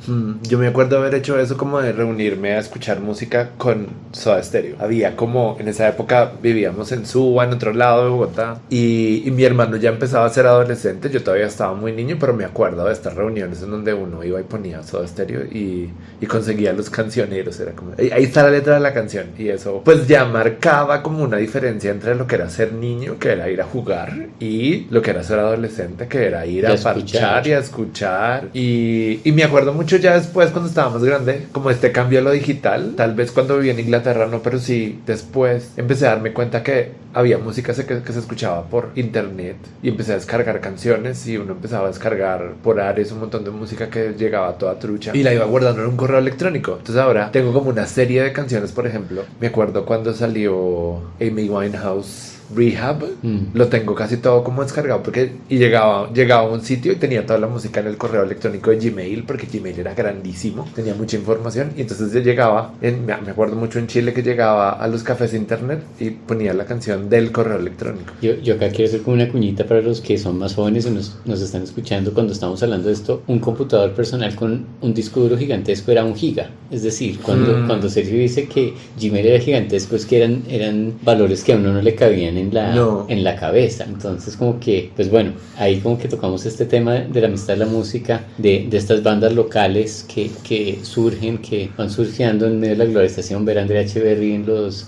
C: Yo me acuerdo haber hecho eso, como de reunirme a escuchar música con Soda Stereo. Había como, en esa época vivíamos en Suba, en otro lado de Bogotá, y mi hermano ya empezaba a ser adolescente. Yo todavía estaba muy niño, pero me acuerdo de estas reuniones en donde uno iba y ponía Soda Stereo y conseguía los cancioneros. Era como, ahí está la letra de la canción, y eso pues ya marcaba como una diferencia entre lo que era ser niño, que era ir a jugar, y lo que era ser adolescente, que era ir a parchar y a escuchar. Y me acuerdo mucho ya después, cuando estaba más grande, como este cambio a lo digital. Tal vez cuando viví en Inglaterra no, pero sí después empecé a darme cuenta que había música que se escuchaba por internet, y empecé a descargar canciones, y uno empezaba a descargar por Ares un montón de música que llegaba toda trucha y la iba guardando en un correo electrónico. Entonces ahora tengo como una serie de canciones. Por ejemplo, me acuerdo cuando salió Amy Winehouse Rehab, lo tengo casi todo como descargado, porque llegaba a un sitio y tenía toda la música en el correo electrónico de Gmail, porque Gmail era grandísimo, tenía mucha información, y entonces yo llegaba, me acuerdo mucho en Chile que llegaba a los cafés de internet y ponía la canción del correo electrónico.
B: Yo acá quiero hacer como una cuñita para los que son más jóvenes y nos están escuchando. Cuando estamos hablando de esto, un computador personal con un disco duro gigantesco era 1 giga. Es decir, cuando Sergio dice que Gmail era gigantesco, es que eran valores que a uno no le cabían en la cabeza. Entonces como que, pues bueno, ahí como que tocamos este tema de la amistad de la música, de estas bandas locales que surgen, que van surgiendo en medio de la globalización. Ver a Andrea Echeverry en los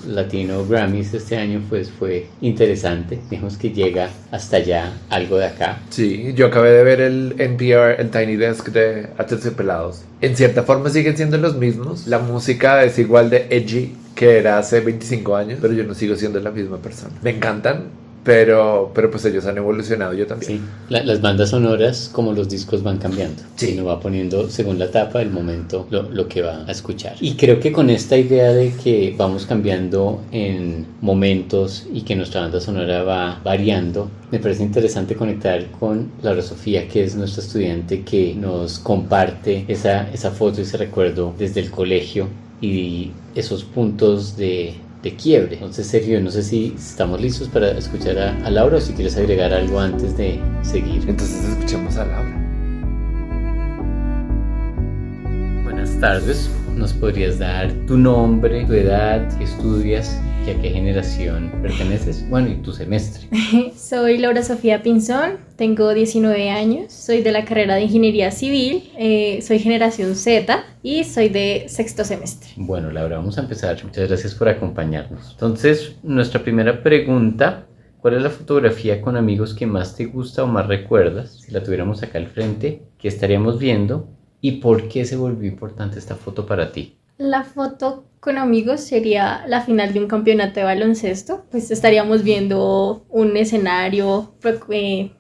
B: Latino Grammys este año, pues fue interesante. Digamos que llega hasta allá algo de acá.
C: Sí, yo acabé de ver el NPR, el Tiny Desk de Aterciopelados. En cierta forma siguen siendo los mismos. La música es igual de edgy que era hace 25 años, pero yo no sigo siendo la misma persona. Me encantan, pero pues ellos han evolucionado, yo también.
B: Sí, las bandas sonoras, como los discos, van cambiando.
C: Sí.
B: Uno va poniendo, según la etapa, el momento, lo que va a escuchar. Y creo que con esta idea de que vamos cambiando en momentos y que nuestra banda sonora va variando, me parece interesante conectar con Laura Sofía, que es nuestra estudiante que nos comparte esa foto, ese recuerdo desde el colegio y esos puntos de quiebre. Entonces, Sergio, no sé si estamos listos para escuchar a Laura o si quieres agregar algo antes de seguir.
C: Entonces escuchemos a Laura.
B: Buenas tardes, ¿nos podrías dar tu nombre, tu edad, qué estudias y a qué generación perteneces? Bueno, y tu semestre.
D: Soy Laura Sofía Pinzón, tengo 19 años, soy de la carrera de Ingeniería Civil, soy generación Z y soy de sexto semestre.
B: Bueno, Laura, vamos a empezar. Muchas gracias por acompañarnos. Entonces, nuestra primera pregunta: ¿cuál es la fotografía con amigos que más te gusta o más recuerdas? Si la tuviéramos acá al frente, ¿qué estaríamos viendo? ¿Y por qué se volvió importante esta foto para ti?
D: La foto con amigos sería la final de un campeonato de baloncesto. Pues estaríamos viendo un escenario,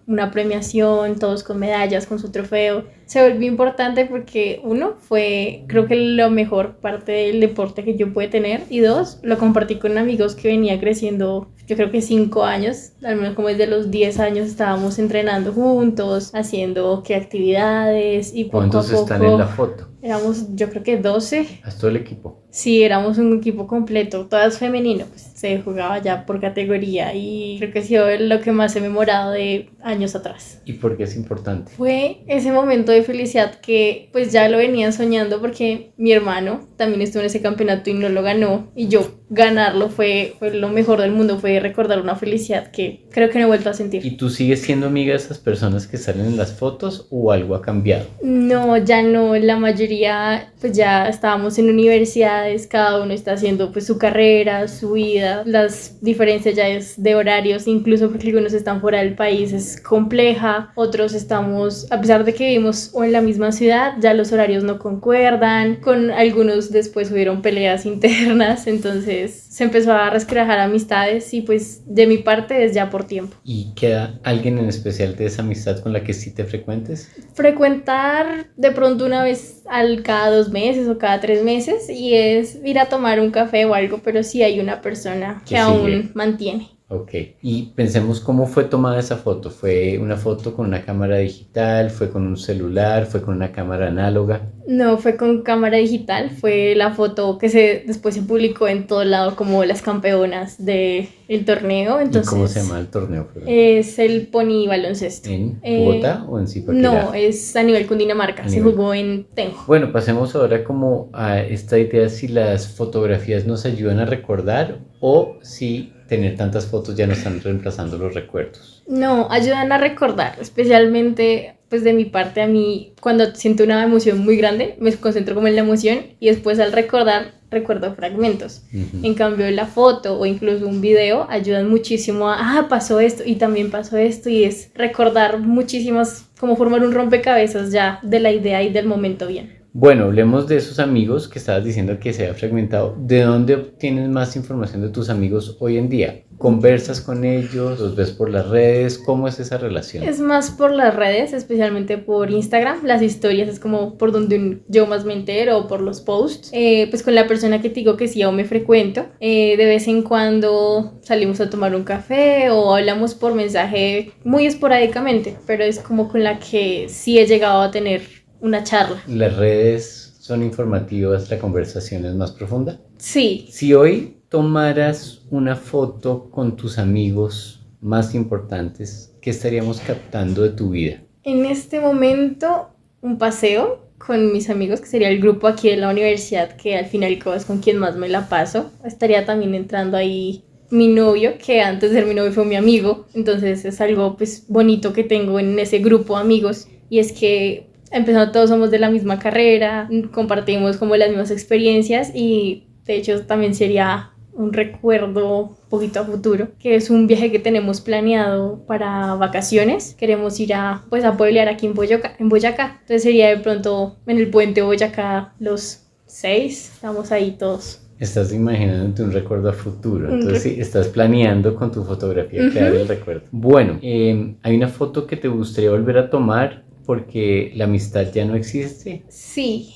D: una premiación, todos con medallas, con su trofeo. Se volvió importante porque, uno, fue creo que la mejor parte del deporte que yo pude tener, y dos, lo compartí con amigos que venía creciendo, yo creo que 5 años, al menos como desde los 10 años estábamos entrenando juntos, haciendo actividades, y poco a poco...
B: ¿Cuántos están en la foto?
D: Éramos, yo creo que 12.
B: ¿Es todo el equipo?
D: Sí, éramos un equipo completo, todas femenino, pues se jugaba ya por categoría y creo que ha sido lo que más he memorado de años atrás.
B: ¿Y por qué es importante?
D: Fue ese momento de felicidad que pues ya lo venía soñando, porque mi hermano también estuvo en ese campeonato y no lo ganó, y yo ganarlo fue lo mejor del mundo, fue recordar una felicidad que creo que no he vuelto a sentir.
B: ¿Y tú sigues siendo amiga de esas personas que salen en las fotos o algo ha cambiado?
D: No, ya no, la mayoría pues ya estábamos en universidades, cada uno está haciendo pues su carrera, su vida, las diferencias ya es de horarios, incluso porque algunos están fuera del país, es compleja, otros estamos, a pesar de que vivimos o en la misma ciudad, ya los horarios no concuerdan, con algunos después hubieron peleas internas, entonces se empezó a resquebrajar amistades, y pues de mi parte es ya por tiempo.
B: ¿Y queda alguien en especial de esa amistad con la que sí te frecuentes?
D: Frecuentar de pronto una vez cada 2 meses o cada 3 meses, y es ir a tomar un café o algo, pero sí hay una persona que aún mantiene.
B: Ok, y pensemos cómo fue tomada esa foto. ¿Fue una foto con una cámara digital? ¿Fue con un celular? ¿Fue con una cámara análoga?
D: No, fue con cámara digital. Fue la foto que después se publicó en todo lado como las campeonas del torneo. Entonces,
B: ¿y cómo se llama el torneo?
D: Es el Pony Baloncesto.
B: ¿En Bogotá o en Zipaquirá?
D: No, es a nivel Cundinamarca. Se jugó en Tenjo.
B: Bueno, pasemos ahora como a esta idea, si las fotografías nos ayudan a recordar o si tener tantas fotos ya no están reemplazando los recuerdos.
D: No, ayudan a recordar, especialmente pues de mi parte. A mí, cuando siento una emoción muy grande, me concentro como en la emoción, y después al recordar, recuerdo fragmentos. En cambio, la foto o incluso un video ayudan muchísimo pasó esto y también pasó esto, y es recordar muchísimas, como formar un rompecabezas ya de la idea y del momento bien.
B: Bueno, hablemos de esos amigos que estabas diciendo que se ha fragmentado. ¿De dónde obtienes más información de tus amigos hoy en día? ¿Conversas con ellos? ¿Los ves por las redes? ¿Cómo es esa relación?
D: Es más por las redes, especialmente por Instagram. Las historias es como por donde yo más me entero, o por los posts. Pues con la persona que te digo que sí aún me frecuento, de vez en cuando salimos a tomar un café o hablamos por mensaje muy esporádicamente, pero es como con la que sí he llegado a tener una charla.
B: ¿Las redes son informativas, la conversación es más profunda?
D: Sí.
B: Si hoy tomaras una foto con tus amigos más importantes, ¿qué estaríamos captando de tu vida?
D: En este momento, un paseo con mis amigos, que sería el grupo aquí de la universidad, que al final es con quien más me la paso. Estaría también entrando ahí mi novio, que antes de ser mi novio fue mi amigo, entonces es algo pues bonito que tengo en ese grupo de amigos, y es que empezando todos somos de la misma carrera, compartimos como las mismas experiencias, y de hecho también sería un recuerdo un poquito a futuro, que es un viaje que tenemos planeado para vacaciones. Queremos ir a pueblear aquí en Boyacá. Entonces sería de pronto en el puente Boyacá los 6, estamos ahí todos
B: Estás imaginándote un recuerdo a futuro, entonces sí, estás planeando con tu fotografía crear el recuerdo. Bueno, ¿hay una foto que te gustaría volver a tomar porque la amistad ya no existe?
D: Sí,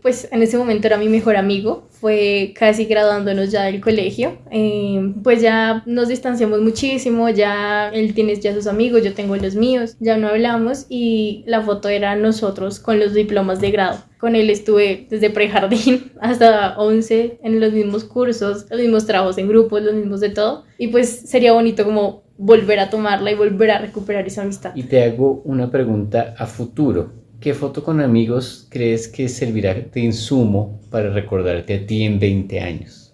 D: pues en ese momento era mi mejor amigo, fue casi graduándonos ya del colegio, pues ya nos distanciamos muchísimo, ya él tiene ya sus amigos, yo tengo los míos, ya no hablamos y la foto era nosotros con los diplomas de grado. Con él estuve desde prejardín hasta 11 en los mismos cursos, los mismos trabajos en grupos, los mismos de todo, y pues sería bonito como volver a tomarla y volver a recuperar esa amistad.
B: Y te hago una pregunta a futuro. ¿Qué foto con amigos crees que servirá de insumo para recordarte a ti en 20 años?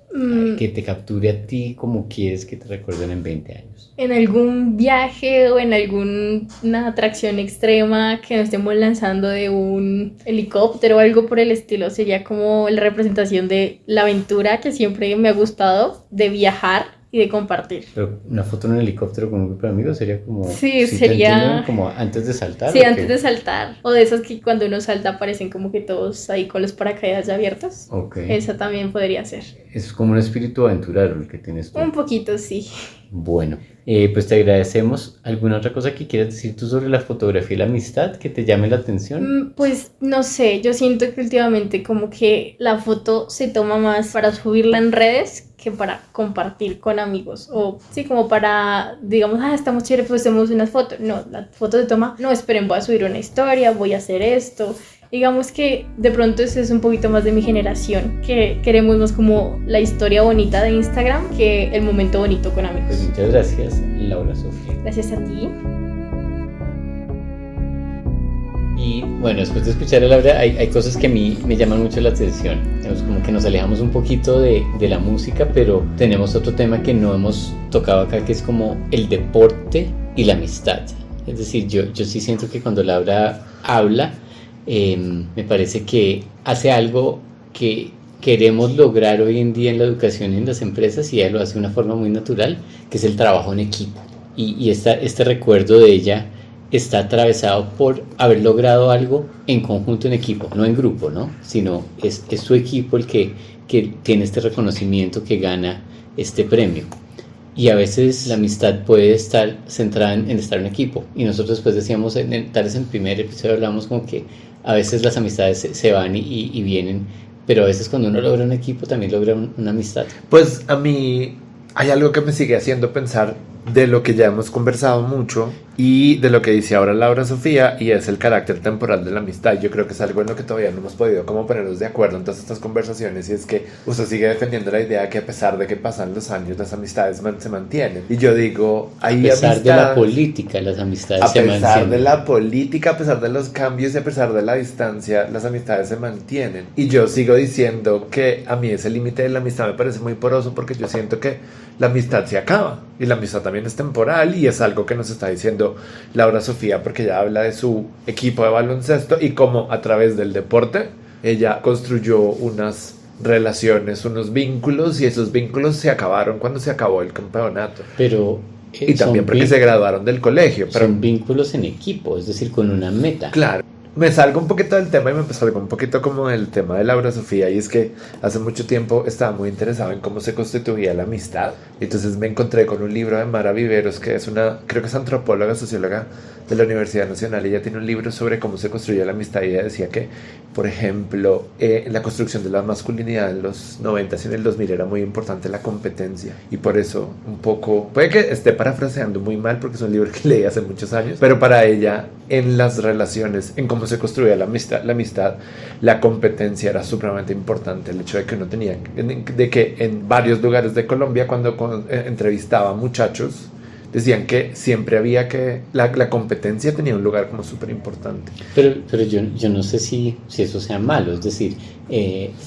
B: Que te capture a ti como quieres que te recuerden en 20 años.
D: En algún viaje o en alguna atracción extrema que nos estemos lanzando de un helicóptero o algo por el estilo, sería como la representación de la aventura que siempre me ha gustado, de viajar y de compartir.
B: Pero una foto en un helicóptero con un grupo de amigos sería como...
D: Sí, sería...
B: como antes de saltar.
D: Sí, antes de saltar. O de esas que cuando uno salta aparecen como que todos ahí con los paracaídas ya abiertos.
B: Ok.
D: Esa también podría ser.
B: Es como un espíritu aventurero el que tienes tú.
D: Un poquito, sí.
B: Bueno, pues te agradecemos. ¿Alguna otra cosa que quieras decir tú sobre la fotografía y la amistad que te llame la atención?
D: Pues no sé, yo siento que últimamente como que la foto se toma más para subirla en redes que para compartir con amigos, o sí, como para, digamos, estamos chévere, pues hacemos unas fotos. No, la foto se toma, no, esperen, voy a subir una historia, voy a hacer esto. Digamos que de pronto eso es un poquito más de mi generación, que queremos más como la historia bonita de Instagram que el momento bonito con amigos.
B: Pues muchas gracias, Laura Sofía.
D: Gracias a ti.
B: Y bueno, después de escuchar a Laura, hay cosas que a mí me llaman mucho la atención. Digamos, como que nos alejamos un poquito de la música, pero tenemos otro tema que no hemos tocado acá, que es como el deporte y la amistad. Es decir, yo sí siento que cuando Laura habla, me parece que hace algo que queremos lograr hoy en día en la educación y en las empresas, y ella lo hace de una forma muy natural, que es el trabajo en equipo. Y este recuerdo de ella está atravesado por haber logrado algo en conjunto, en equipo, no en grupo, ¿no? Sino es su equipo el que tiene este reconocimiento, que gana este premio. Y a veces la amistad puede estar centrada en estar en equipo. Y nosotros después decíamos, tal vez en el primer episodio hablamos como que a veces las amistades se van y vienen, pero a veces cuando uno logra un equipo también logra una amistad.
C: Pues a mí hay algo que me sigue haciendo pensar de lo que ya hemos conversado mucho y de lo que dice ahora Laura Sofía, y es el carácter temporal de la amistad. Yo creo que es algo en lo que todavía no hemos podido como ponernos de acuerdo en todas estas conversaciones, y es que usted sigue defendiendo la idea que a pesar de que pasan los años, las amistades se mantienen. Y yo digo, hay
B: a pesar
C: amistad,
B: de la política, las amistades se mantienen.
C: A pesar de la política, a pesar de los cambios y a pesar de la distancia, las amistades se mantienen. Y yo sigo diciendo que a mí ese límite de la amistad me parece muy poroso, porque yo siento que la amistad se acaba y la amistad también es temporal, y es algo que nos está diciendo Laura Sofía, porque ella habla de su equipo de baloncesto y cómo a través del deporte ella construyó unas relaciones, unos vínculos, y esos vínculos se acabaron cuando se acabó el campeonato.
B: Pero
C: y también porque se graduaron del colegio. Pero
B: son vínculos en equipo, es decir, con una meta.
C: Claro. Me salgo un poquito del tema y me salgo un poquito como del tema de Laura Sofía, y es que hace mucho tiempo estaba muy interesado en cómo se constituía la amistad. Entonces me encontré con un libro de Mara Viveros, que es creo que es antropóloga, socióloga de la Universidad Nacional. Ella tiene un libro sobre cómo se construye la amistad, y ella decía que, por ejemplo, la construcción de la masculinidad en los 90s y en el 2000 era muy importante la competencia, y por eso un poco, puede que esté parafraseando muy mal porque es un libro que leí hace muchos años, pero para ella, en las relaciones, en cómo se construía la amistad, la competencia era supremamente importante. El hecho de que uno tenía, de que en varios lugares de Colombia, cuando entrevistaba muchachos, decían que siempre había que, la competencia tenía un lugar como súper importante.
B: Pero yo no sé si eso sea malo, es decir,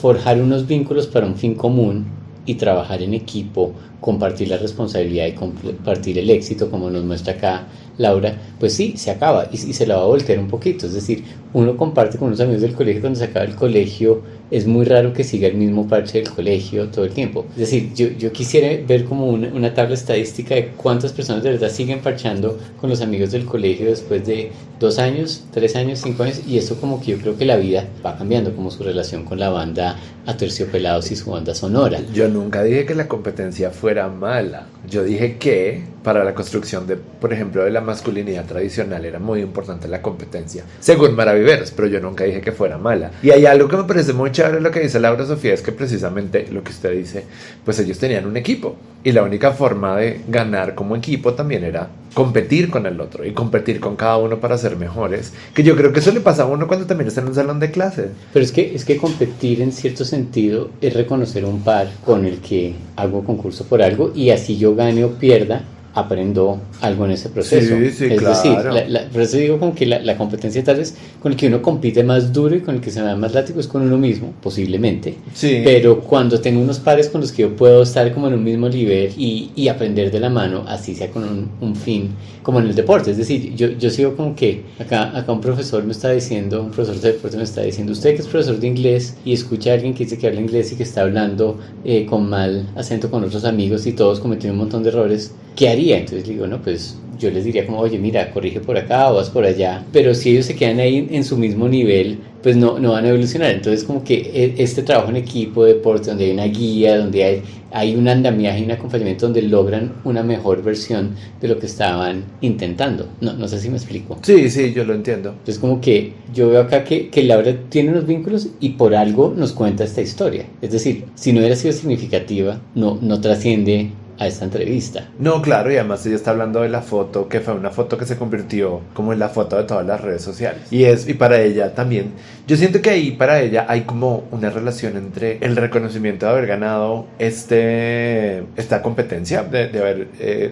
B: forjar unos vínculos para un fin común y trabajar en equipo, compartir la responsabilidad y compartir el éxito, como nos muestra acá Laura, pues sí, se acaba y se la va a voltear un poquito. Es decir, uno comparte con unos amigos del colegio, cuando se acaba el colegio es muy raro que siga el mismo parche del colegio todo el tiempo. Es decir, yo quisiera ver como una tabla estadística de cuántas personas de verdad siguen parchando con los amigos del colegio después de 2 años, 3 años, 5 años, y eso como que yo creo que la vida va cambiando, como su relación con la banda Aterciopelados y su banda sonora.
C: Yo nunca dije que la competencia fuera mala. Yo dije que para la construcción de, por ejemplo, de la masculinidad tradicional era muy importante la competencia, según Maraviveros, pero yo nunca dije que fuera mala. Y hay algo que me parece muy chévere lo que dice Laura Sofía, es que precisamente lo que usted dice, pues ellos tenían un equipo y la única forma de ganar como equipo también era competir con el otro y competir con cada uno para ser mejores, que yo creo que eso le pasa a uno cuando también está en un salón de clase.
B: Pero es que competir en cierto sentido es reconocer un par con el que hago concurso por algo y así yo gane o pierda, aprendo algo en ese proceso.
C: Sí,
B: es
C: claro.
B: decir, por eso digo como que la competencia tal vez con el que uno compite más duro y con el que se me da más látigo es con uno mismo, posiblemente.
C: Sí.
B: Pero cuando tengo unos pares con los que yo puedo estar como en un mismo nivel y aprender de la mano, así sea con un fin, como en el deporte. Es decir, yo sigo como que acá un profesor me está diciendo, un profesor de deporte me está diciendo, usted que es profesor de inglés y escucha a alguien que dice que habla inglés y que está hablando con mal acento con otros amigos y todos cometiendo un montón de errores, ¿qué haría? Entonces digo, no, pues yo les diría como, oye, mira, corrige por acá o vas por allá, pero si ellos se quedan ahí en su mismo nivel, pues no van a evolucionar. Entonces como que este trabajo en equipo, deporte, donde hay una guía, donde hay un andamiaje y un acompañamiento donde logran una mejor versión de lo que estaban intentando. No sé si me explico.
C: Sí, yo lo entiendo.
B: Entonces como que yo veo acá que Laura tiene unos vínculos y por algo nos cuenta esta historia. Es decir, si no hubiera sido significativa, no trasciende a esta entrevista.
C: No, claro, y además ella está hablando de la foto, que fue una foto que se convirtió como en la foto de todas las redes sociales. Y para ella también, yo siento que ahí para ella hay como una relación entre el reconocimiento de haber ganado esta competencia, de haber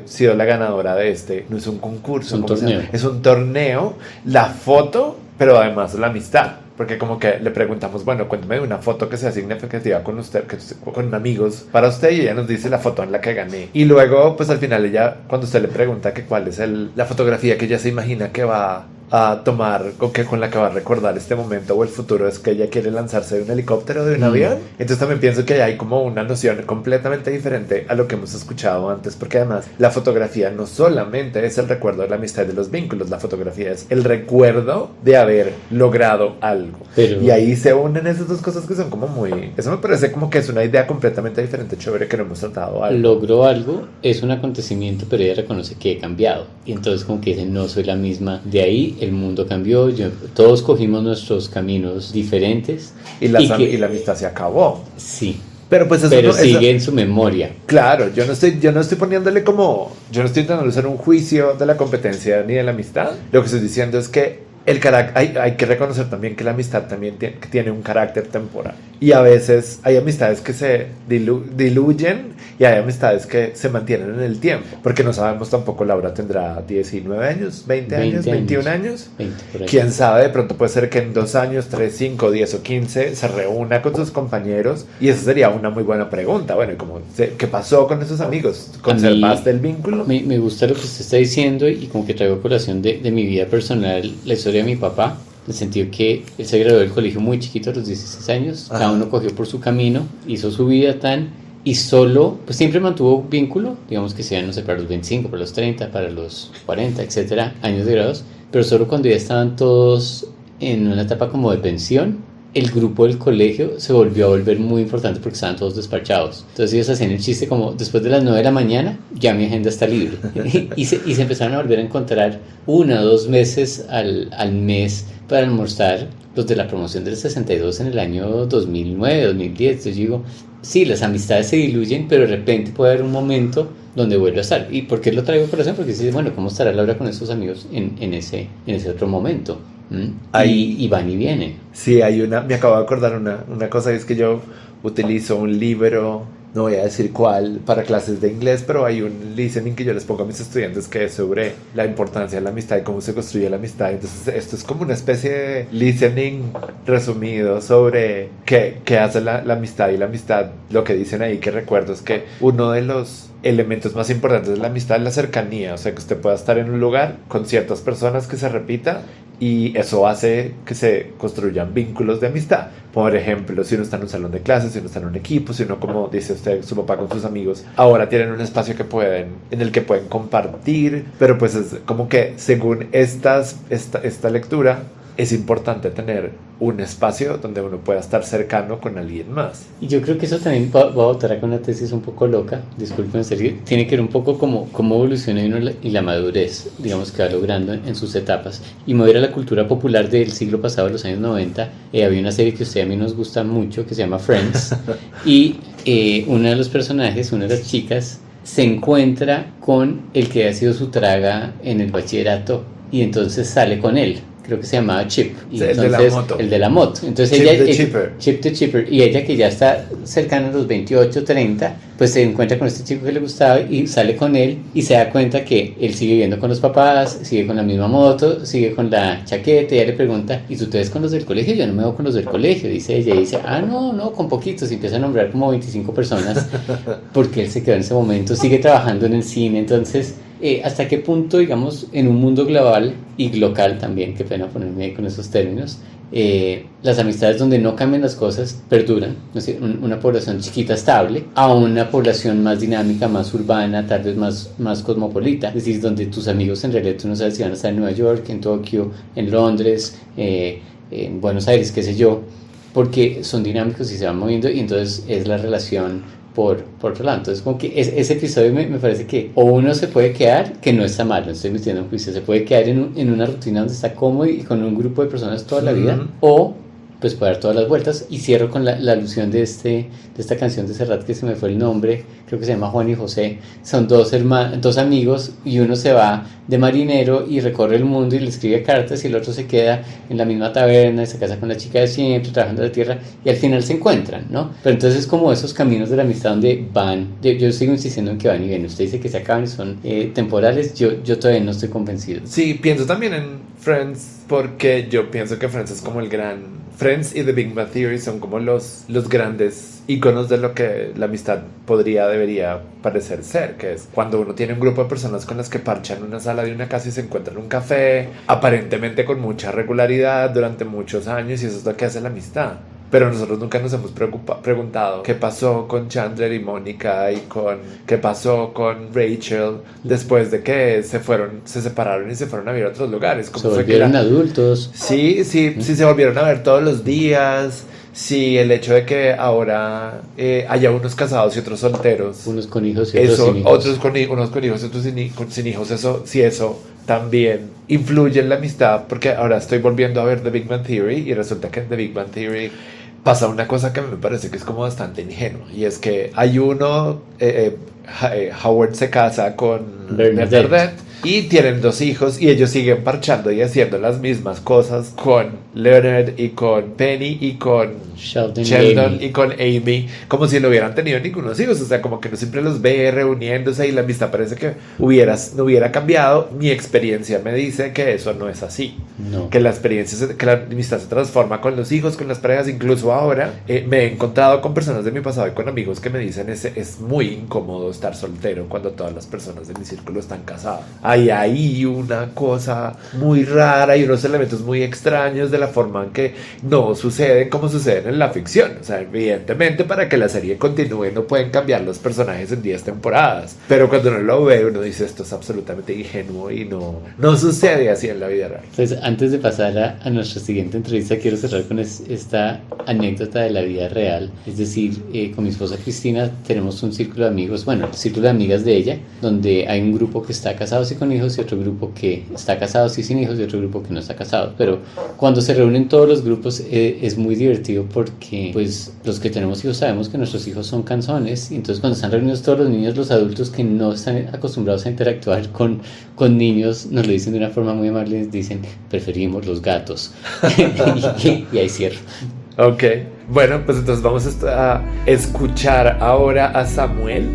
C: sido la ganadora de no es un concurso,
B: Un torneo.
C: Es un torneo, la foto, pero además la amistad. Porque como que le preguntamos, bueno, cuéntame una foto que sea significativa con usted, con amigos para usted, y ella nos dice la foto en la que gané. Y luego, pues al final ella, cuando usted le pregunta que cuál es la fotografía que ella se imagina que va a tomar o que con la que va a recordar este momento o el futuro, es que ella quiere lanzarse de un helicóptero o de un avión. Entonces también pienso que hay como una noción completamente diferente a lo que hemos escuchado antes, porque además la fotografía no solamente es el recuerdo de la amistad y de los vínculos, la fotografía es el recuerdo de haber logrado algo. Y ahí se unen esas dos cosas que son como muy... Eso me parece como que es una idea completamente diferente, chévere, que no hemos tratado algo.
B: Logró algo, es un acontecimiento, pero ella reconoce que he cambiado. Y entonces como que dice, no soy la misma de ahí, el mundo cambió, todos cogimos nuestros caminos diferentes.
C: Y la amistad se acabó.
B: Sí.
C: Pero pues
B: sigue en su memoria.
C: Claro, yo no estoy poniéndole como... Yo no estoy intentando hacer un juicio de la competencia ni de la amistad. Lo que estoy diciendo es que hay que reconocer también que la amistad también tiene un carácter temporal. Y a veces hay amistades que se diluyen y hay amistades que se mantienen en el tiempo. Porque no sabemos tampoco, Laura tendrá 19 años, 20 años, 21 años.
B: 20 por ahí.
C: Quién sabe, de pronto puede ser que en 2 años, 3, 5, 10 o 15 se reúna con sus compañeros. Y esa sería una muy buena pregunta. Bueno, ¿qué pasó con esos amigos? ¿Conservaste el vínculo?
B: Me gusta lo que usted está diciendo y como que traigo a colación de mi vida personal la historia de mi papá. En el sentido que él se graduó del colegio muy chiquito a los 16 años. Ajá. Cada uno cogió por su camino, hizo su vida y solo, pues siempre mantuvo vínculo, digamos que sean, no sé, para los 25, para los 30, para los 40, etcétera, años de grados, pero solo cuando ya estaban todos en una etapa como de pensión, el grupo del colegio se volvió a volver muy importante porque estaban todos despachados. Entonces ellos hacían el chiste como, después de las 9 de la mañana, ya mi agenda está libre. y se empezaron a volver a encontrar 1 o 2 veces al mes para almorzar, los de la promoción del 62 en el año 2009, 2010. Entonces yo digo, sí, las amistades se diluyen, pero de repente puede haber un momento donde vuelve a estar. ¿Y por qué lo traigo a corazón? Porque dice, bueno, ¿cómo estará Laura con esos amigos en ese otro momento? Y van y vienen.
C: Sí, me acabo de acordar una cosa, es que yo utilizo un libro no voy a decir cuál, para clases de inglés, pero hay un listening que yo les pongo a mis estudiantes que es sobre la importancia de la amistad y cómo se construye la amistad. Entonces esto es como una especie de listening resumido sobre qué hace la amistad, y la amistad, lo que dicen ahí que recuerdo es que uno de los elementos más importantes de la amistad es la cercanía, o sea, que usted pueda estar en un lugar con ciertas personas que se repita, y eso hace que se construyan vínculos de amistad. Por ejemplo, si uno está en un salón de clases, si uno está en un equipo, si uno, como dice usted, su papá con sus amigos, ahora tienen un espacio en el que pueden compartir, pero pues es como que según esta lectura, es importante tener un espacio donde uno pueda estar cercano con alguien más.
B: Y yo creo que eso también va a votar con una tesis un poco loca, disculpen, tiene que ver un poco como cómo evoluciona uno y la madurez, digamos, que va logrando en sus etapas. Y mover a la cultura popular del siglo pasado, de los años 90, había una serie que a usted y a mí nos gusta mucho, que se llama Friends, y uno de los personajes, una de las chicas, se encuentra con el que ha sido su traga en el bachillerato, y entonces sale con él. Creo que se llamaba Chip. Y
C: sí,
B: entonces, el de la moto. Entonces Chip the Chipper. Y ella, que ya está cercana a los 28, 30, pues se encuentra con este chico que le gustaba y sale con él, y se da cuenta que él sigue viviendo con los papás, sigue con la misma moto, sigue con la chaqueta, y ella le pregunta, ¿y tú te ves con los del colegio? Yo no me veo con los del colegio, dice ella, y dice, no, con poquitos, y empieza a nombrar como 25 personas, porque él se quedó en ese momento, sigue trabajando en el cine. Entonces, ¿hasta qué punto, digamos, en un mundo global y local también, qué pena ponerme ahí con esos términos, las amistades donde no cambian las cosas perduran? Es decir, una población chiquita estable a una población más dinámica, más urbana, tal vez más cosmopolita, es decir, donde tus amigos en realidad tú no sabes si van a estar en Nueva York, en Tokio, en Londres, en Buenos Aires, qué sé yo, porque son dinámicos y se van moviendo, y entonces es la relación por otro lado. Entonces, como que ese episodio me parece que o uno se puede quedar, que no está mal, no estoy metiendo en juicio, se puede quedar en una rutina donde está cómodo y con un grupo de personas toda la vida, o pues puede dar todas las vueltas. Y cierro con la alusión de esta canción de Serrat, que se me fue el nombre, creo que se llama Juan y José. Son dos amigos, y uno se va de marinero y recorre el mundo y le escribe cartas, y el otro se queda en la misma taberna y se casa con la chica de siempre, trabajando la tierra, y al final se encuentran, ¿no? Pero entonces es como esos caminos de la amistad donde van, yo sigo insistiendo en que van y vienen. Usted dice que se acaban y son temporales, yo todavía no estoy convencido.
C: Sí, pienso también en Friends, porque yo pienso que Friends es como el gran... Friends y The Big Bang Theory son como los grandes íconos de lo que la amistad debería parecer ser, que es cuando uno tiene un grupo de personas con las que parcha en una sala de una casa y se encuentra en un café, aparentemente con mucha regularidad durante muchos años, y eso es lo que hace la amistad. Pero nosotros nunca nos hemos preguntado qué pasó con Chandler y Mónica, y qué pasó con Rachel después de que se separaron y se fueron a vivir a otros lugares.
B: Se volvieron adultos.
C: Sí, se volvieron a ver todos los días. Sí, el hecho de que ahora haya unos casados y otros solteros.
B: Unos con hijos y otros sin hijos.
C: Unos con hijos y otros sin hijos. Eso también influye en la amistad, porque ahora estoy volviendo a ver The Big Bang Theory, y resulta que en The Big Bang Theory pasa una cosa que me parece que es como bastante ingenua, y es que hay uno, Howard se casa con Bernadette, y tienen 2 hijos, y ellos siguen parchando y haciendo las mismas cosas con Leonard y con Penny y con Sheldon y con Amy, como si no hubieran tenido ningunos hijos. O sea, como que no siempre los ve reuniéndose, y la amistad parece que no hubiera cambiado. Mi experiencia me dice que eso no es así, que la amistad se transforma con los hijos, con las parejas. Incluso ahora me he encontrado con personas de mi pasado y con amigos que me dicen es muy incómodo estar soltero cuando todas las personas de mi círculo están casadas. Hay ahí una cosa muy rara y unos elementos muy extraños de la forma en que no suceden como suceden en la ficción. O sea, evidentemente, para que la serie continúe no pueden cambiar los personajes en 10 temporadas, pero cuando uno lo ve, uno dice, esto es absolutamente ingenuo y no sucede así en la vida real.
B: Pues antes de pasar a nuestra siguiente entrevista, quiero cerrar con esta anécdota de la vida real. Es decir, con mi esposa Cristina tenemos un círculo de amigos, bueno, el círculo de amigas de ella, donde hay un grupo que está casado y con hijos, y otro grupo que está casado y sin hijos, y otro grupo que no está casado. Pero cuando se reúnen todos los grupos es muy divertido, porque pues los que tenemos hijos sabemos que nuestros hijos son canzones, y entonces cuando están reunidos todos los niños, los adultos que no están acostumbrados a interactuar con niños, nos lo dicen de una forma muy amable, les dicen, preferimos los gatos. y ahí cierro.
C: Ok, Bueno, pues entonces vamos a escuchar ahora a Samuel.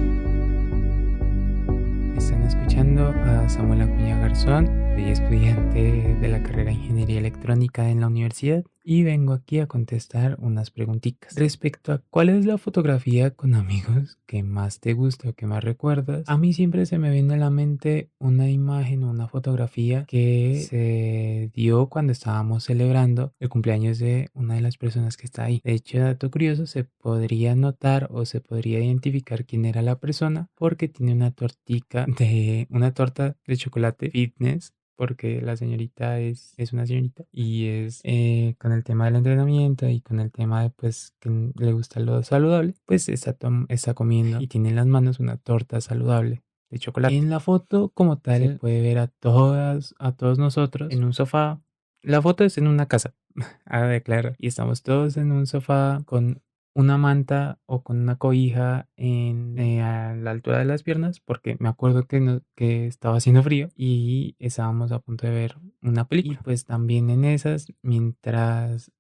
E: Están escuchando a Samuel Acuña Garzón. Soy estudiante de la carrera de Ingeniería Electrónica en la universidad y vengo aquí a contestar unas preguntitas respecto a cuál es la fotografía con amigos que más te gusta o que más recuerdas. A mí siempre se me viene a la mente una imagen o una fotografía que se dio cuando estábamos celebrando el cumpleaños de una de las personas que está ahí. De hecho, dato curioso, se podría notar o se podría identificar quién era la persona porque tiene una una torta de chocolate fitness, porque la señorita es una señorita y es con el tema del entrenamiento y con el tema de pues que le gusta lo saludable, pues está comiendo y tiene en las manos una torta saludable de chocolate. En la foto como tal se puede ver a todos nosotros en un sofá. La foto es en una casa, claro, y estamos todos en un sofá con una manta o con una cobija a la altura de las piernas, porque me acuerdo que estaba haciendo frío y estábamos a punto de ver una película. Y pues también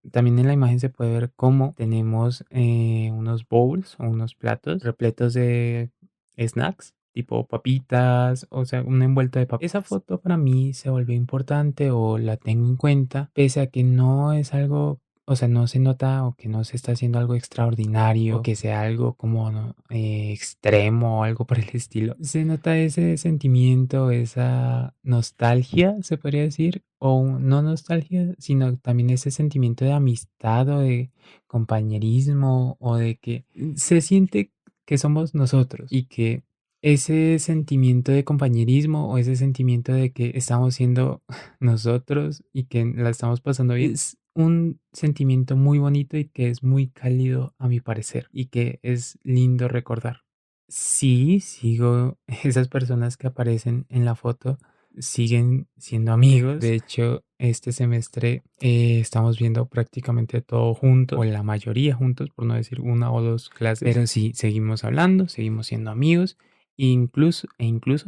E: también en la imagen se puede ver cómo tenemos unos bowls o unos platos repletos de snacks, tipo papitas, o sea, una envuelta de papitas. Esa foto para mí se volvió importante o la tengo en cuenta, pese a que no es algo, o sea, no se nota o que no se está haciendo algo extraordinario o que sea algo como extremo o algo por el estilo. Se nota ese sentimiento, esa nostalgia, se podría decir, o no nostalgia, sino también ese sentimiento de amistad o de compañerismo o de que se siente que somos nosotros y que ese sentimiento de compañerismo o ese sentimiento de que estamos siendo nosotros y que la estamos pasando bien es un sentimiento muy bonito y que es muy cálido a mi parecer y que es lindo recordar. Sí, sigo esas personas que aparecen en la foto, siguen siendo amigos. De hecho, este semestre estamos viendo prácticamente todo juntos, o la mayoría juntos, por no decir una o dos clases. Pero sí, seguimos hablando, seguimos siendo amigos. Incluso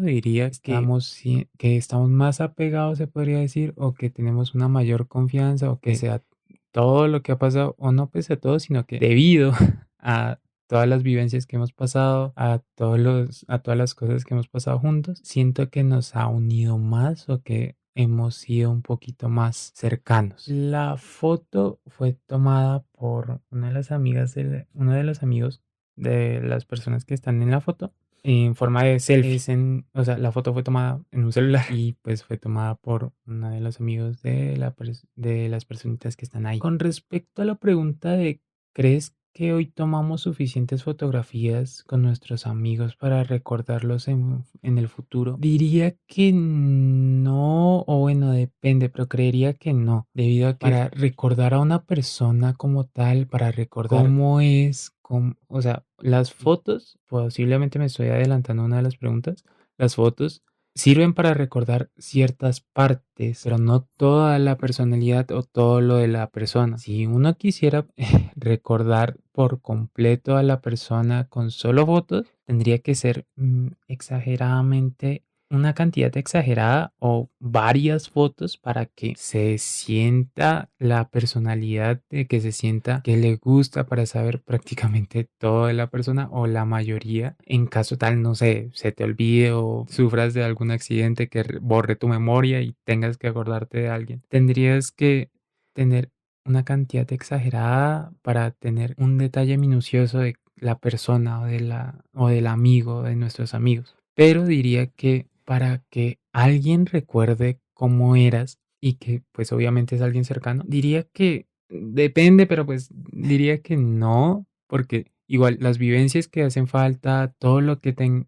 E: diría que estamos más apegados, se podría decir, o que tenemos una mayor confianza, o que sea todo lo que ha pasado, o no pese a todo, sino que debido a todas las vivencias que hemos pasado, a todas las cosas que hemos pasado juntos, siento que nos ha unido más o que hemos sido un poquito más cercanos. La foto fue tomada por una de las amigas uno de los amigos de las personas que están en la foto en forma de selfie. O sea, la foto fue tomada en un celular y pues fue tomada por uno de los amigos de las personitas que están ahí. Con respecto a la pregunta de ¿crees que hoy tomamos suficientes fotografías con nuestros amigos para recordarlos en el futuro? Diría que no, o bueno, depende, pero creería que no, debido a que para recordar a una persona como tal, para recordar cómo es, o sea, las fotos, posiblemente me estoy adelantando a una de las preguntas, las fotos sirven para recordar ciertas partes, pero no toda la personalidad o todo lo de la persona. Si uno quisiera recordar por completo a la persona con solo fotos, tendría que ser exageradamente una cantidad exagerada o varias fotos para que se sienta la personalidad, de que se sienta que le gusta, para saber prácticamente todo de la persona o la mayoría. En caso tal, no sé, se te olvide o sufras de algún accidente que borre tu memoria y tengas que acordarte de alguien, tendrías que tener una cantidad exagerada para tener un detalle minucioso de la persona o del amigo de nuestros amigos. Pero diría que para que alguien recuerde cómo eras y que pues obviamente es alguien cercano, diría que depende, pero pues diría que no, porque igual las vivencias que hacen falta, todo lo que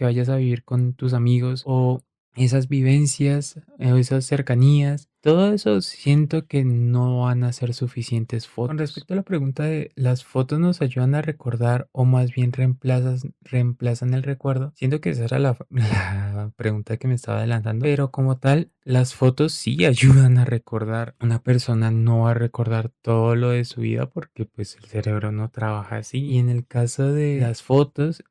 E: vayas a vivir con tus amigos o esas vivencias o esas cercanías, todo eso siento que no van a ser suficientes fotos. Con respecto a la pregunta de ¿las fotos nos ayudan a recordar o más bien reemplazan el recuerdo? Siento que esa era la pregunta que me estaba adelantando, pero como tal, las fotos sí ayudan a recordar. Una persona no va a recordar todo lo de su vida porque pues el cerebro no trabaja así. Y en el caso de las fotos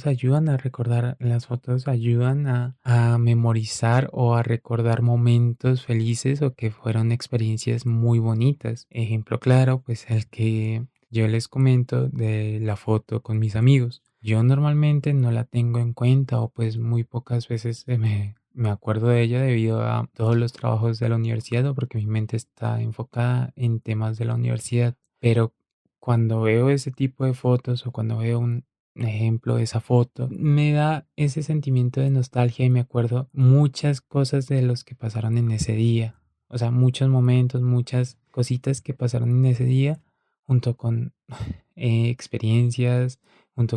E: ayudan a recordar, las fotos ayudan a memorizar o a recordar momentos felices o que fueron experiencias muy bonitas. Ejemplo claro, pues el que yo les comento de la foto con mis amigos. Yo normalmente no la tengo en cuenta o pues muy pocas veces me acuerdo de ella debido a todos los trabajos de la universidad o porque mi mente está enfocada en temas de la universidad. Pero cuando veo ese tipo de fotos o cuando veo un ejemplo de esa foto, me da ese sentimiento de nostalgia y me acuerdo muchas cosas de los que pasaron en ese día. O sea, muchos momentos, muchas cositas que pasaron en ese día junto con experiencias, junto